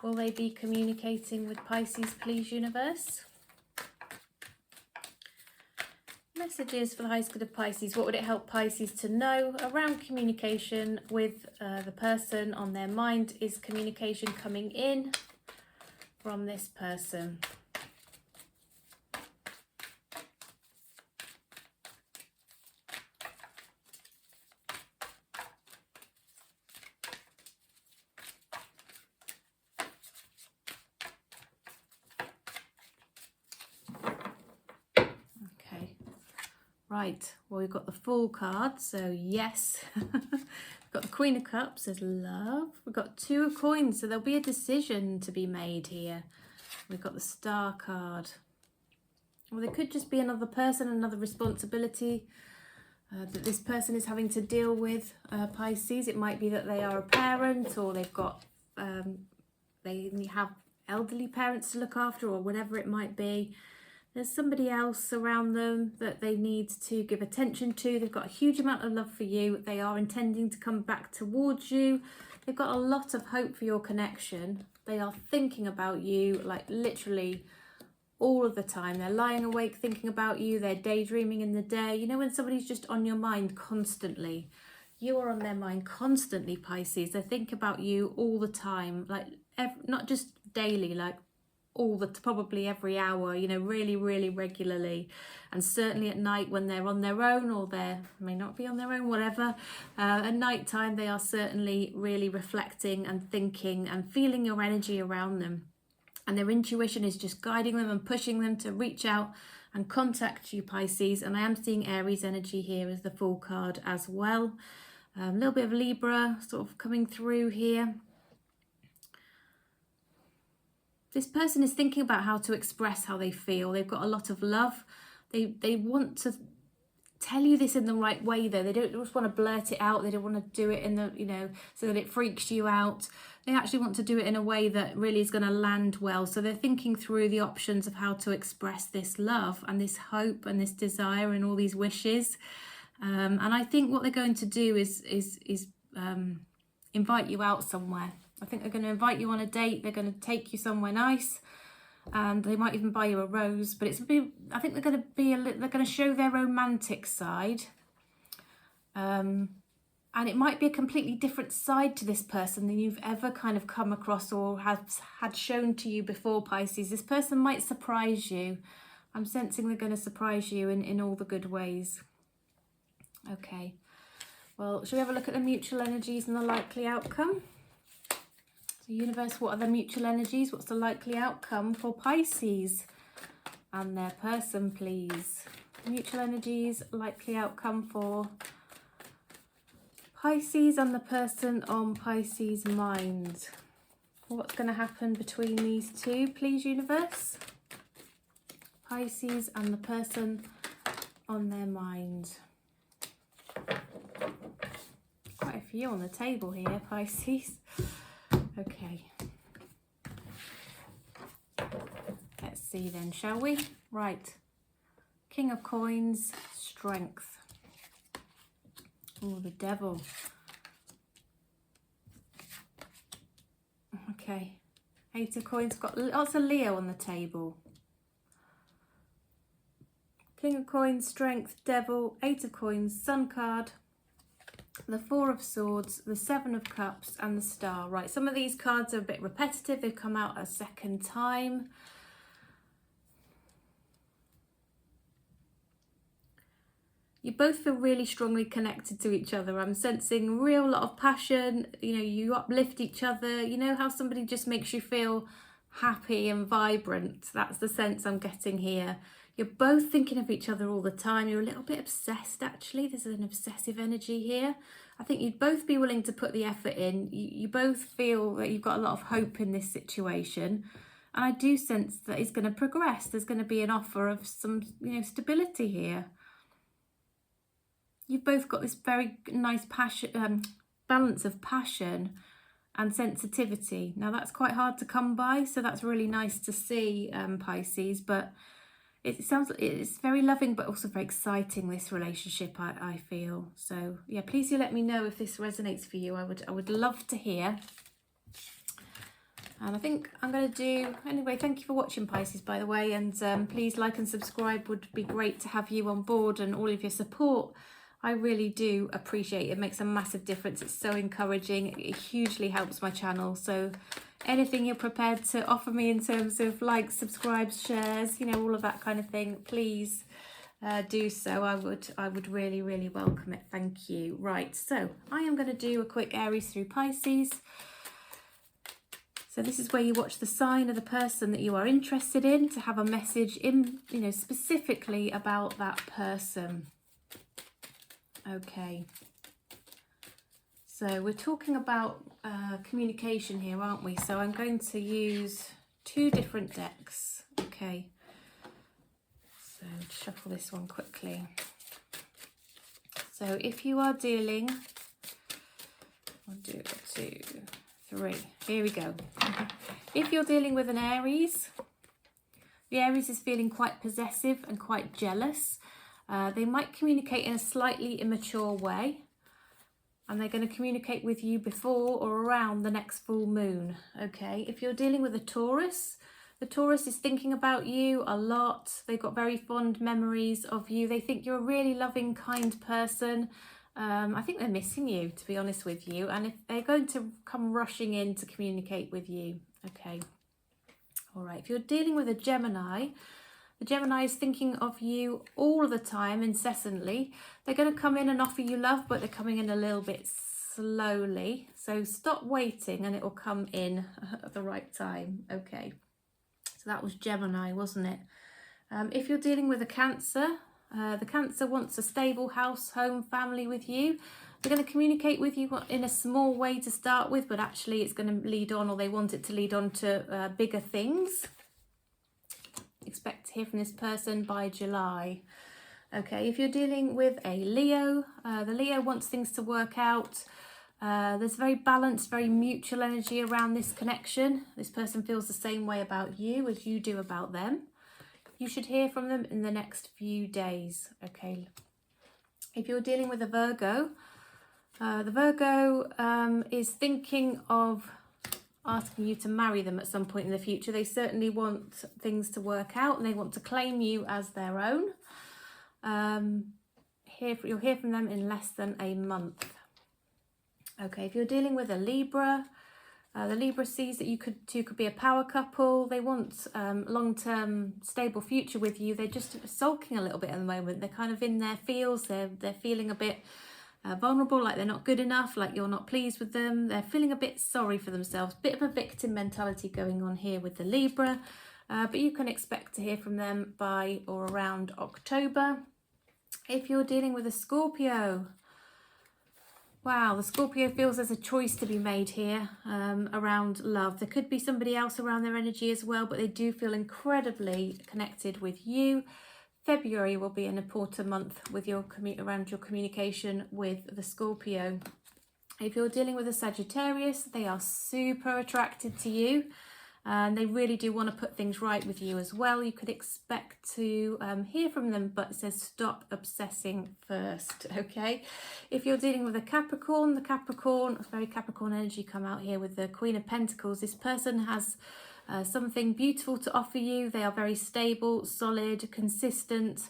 Will they be communicating with Pisces, please, universe? Messages for the highest good of Pisces. What would it help Pisces to know around communication with the person on their mind? Is communication coming in from this person? Right, well, we've got the Fool card, so yes. We've got the Queen of Cups, there's love. We've got Two of Coins, so there'll be a decision to be made here. We've got the Star card. Well, there could just be another person, another responsibility that this person is having to deal with, Pisces. It might be that they are a parent, or they've got, they have elderly parents to look after, or whatever it might be. There's somebody else around them that they need to give attention to. They've got a huge amount of love for you. They are intending to come back towards you. They've got a lot of hope for your connection. They are thinking about you, like literally all of the time. They're lying awake thinking about you. They're daydreaming in the day. You know, when somebody's just on your mind constantly. You are on their mind constantly, Pisces. They think about you all the time, like not just daily, like probably every hour, you know, really, really regularly. And certainly at night when they're on their own, or they may not be on their own, whatever, at night time they are certainly really reflecting and thinking and feeling your energy around them, and their intuition is just guiding them and pushing them to reach out and contact you, Pisces. And I am seeing Aries energy here as the Fool card as well. A little bit of Libra sort of coming through here. This person is thinking about how to express how they feel. They've got a lot of love. They want to tell you this in the right way though. They don't just want to blurt it out. They don't want to do it in the, so that it freaks you out. They actually want to do it in a way that really is going to land well. So they're thinking through the options of how to express this love and this hope and this desire and all these wishes. And I think what they're going to do is invite you out somewhere. I think they're going to invite you on a date. They're going to take you somewhere nice. And they might even buy you a rose, but I think they're going to show their romantic side, and it might be a completely different side to this person than you've ever kind of come across or had shown to you before, Pisces. This person might surprise you. I'm sensing they're going to surprise you in all the good ways. Okay, well, shall we have a look at the mutual energies and the likely outcome? Universe, what are the mutual energies? What's the likely outcome for Pisces and their person, please? Mutual energies, likely outcome for Pisces and the person on Pisces' mind. What's going to happen between these two, please, universe? Pisces and the person on their mind. Quite a few on the table here, Pisces. Okay, let's see then, shall we? Right, King of Coins, Strength. Oh, the Devil. Okay, Eight of Coins, got lots of Leo on the table. King of Coins, Strength, Devil, Eight of Coins, Sun card, the Four of Swords, the Seven of Cups and the Star. Right, some of these cards are a bit repetitive. They've come out a second time. You both feel really strongly connected to each other. I'm sensing real lot of passion. You uplift each other. You know how somebody just makes you feel happy and vibrant? That's the sense I'm getting here. You're both thinking of each other all the time. You're a little bit obsessed, actually. There's an obsessive energy here. I think you'd both be willing to put the effort in. You both feel that you've got a lot of hope in this situation. And I do sense that it's going to progress. There's going to be an offer of some, stability here. You've both got this very nice passion, balance of passion and sensitivity. Now, that's quite hard to come by, so that's really nice to see, Pisces. But it sounds like it's very loving, but also very exciting, this relationship, I feel. So yeah, please do let me know if this resonates for you. I would love to hear. And I think I'm going to do, anyway, thank you for watching, Pisces, by the way. And please like and subscribe. Would be great to have you on board and all of your support. I really do appreciate it. It makes a massive difference. It's so encouraging. It hugely helps my channel. So anything you're prepared to offer me in terms of likes, subscribes, shares, all of that kind of thing, please do so. I would really, really welcome it. Thank you. Right, so I am going to do a quick Aries through Pisces. So this is where you watch the sign of the person that you are interested in to have a message in, specifically about that person. Okay. So we're talking about communication here, aren't we? So I'm going to use two different decks. Okay. So shuffle this one quickly. So if you are dealing, I'll do 2, 3. Here we go. If you're dealing with an Aries, the Aries is feeling quite possessive and quite jealous. They might communicate in a slightly immature way. And they're going to communicate with you before or around the next full moon. Okay, if you're dealing with a Taurus, the Taurus is thinking about you a lot. They've got very fond memories of you. They think you're a really loving, kind person. I think they're missing you, to be honest with you. And if they're going to come rushing in to communicate with you. Okay, all right. If you're dealing with a Gemini, the Gemini is thinking of you all the time, incessantly. They're going to come in and offer you love, but they're coming in a little bit slowly. So stop waiting and it will come in at the right time. Okay. So that was Gemini, wasn't it? If you're dealing with a Cancer, the Cancer wants a stable house, home, family with you. They're going to communicate with you in a small way to start with, but actually it's going to lead on, or they want it to lead on to bigger things. Expect to hear from this person by July. Okay, if you're dealing with a Leo, the Leo wants things to work out. There's very balanced, very mutual energy around this connection. This person feels the same way about you as you do about them. You should hear from them in the next few days. Okay. If you're dealing with a Virgo, the Virgo is thinking of asking you to marry them at some point in the future. They certainly want things to work out and they want to claim you as their own. You'll hear from them in less than a month. Okay, if you're dealing with a Libra, the Libra sees that you two could be a power couple. They want long-term stable future with you. They're just sulking a little bit at the moment. They're kind of in their feels. They're feeling a bit vulnerable, like they're not good enough, like you're not pleased with them. They're feeling a bit sorry for themselves. Bit of a victim mentality going on here with the Libra. But you can expect to hear from them by or around October. If you're dealing with a Scorpio, wow, the Scorpio feels there's a choice to be made here around love. There could be somebody else around their energy as well, but they do feel incredibly connected with you. February will be an important month with around your communication with the Scorpio. If you're dealing with a Sagittarius, they are super attracted to you. And they really do want to put things right with you as well. You could expect to hear from them, but it says stop obsessing first, okay? If you're dealing with a Capricorn, very Capricorn energy come out here with the Queen of Pentacles. This person has something beautiful to offer you. They are very stable, solid, consistent,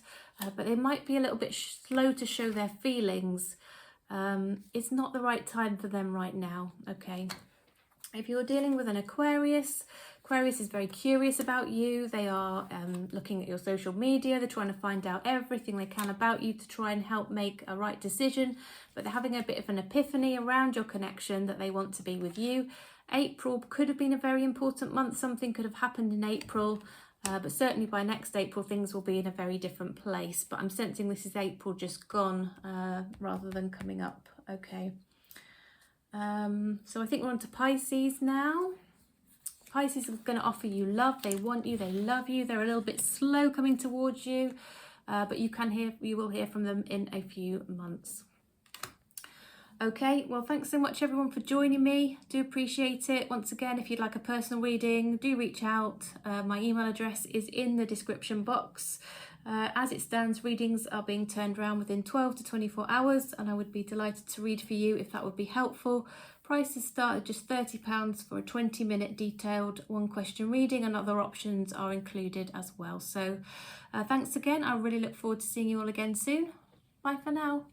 but they might be a little bit slow to show their feelings. It's not the right time for them right now, okay? If you're dealing with an Aquarius, Aquarius is very curious about you. They are looking at your social media. They're trying to find out everything they can about you to try and help make a right decision. But they're having a bit of an epiphany around your connection that they want to be with you. April could have been a very important month. Something could have happened in April. But certainly by next April, things will be in a very different place. But I'm sensing this is April just gone rather than coming up. Okay. So I think we're on to Pisces now. Pisces are going to offer you love. They want you, they love you. They're a little bit slow coming towards you, but you will hear from them in a few months. Okay, well, thanks so much everyone for joining me. Do appreciate it. Once again, if you'd like a personal reading, do reach out. My email address is in the description box. As it stands, readings are being turned around within 12 to 24 hours, and I would be delighted to read for you if that would be helpful. Prices start at just £30 for a 20-minute detailed one-question reading, and other options are included as well. So thanks again. I really look forward to seeing you all again soon. Bye for now.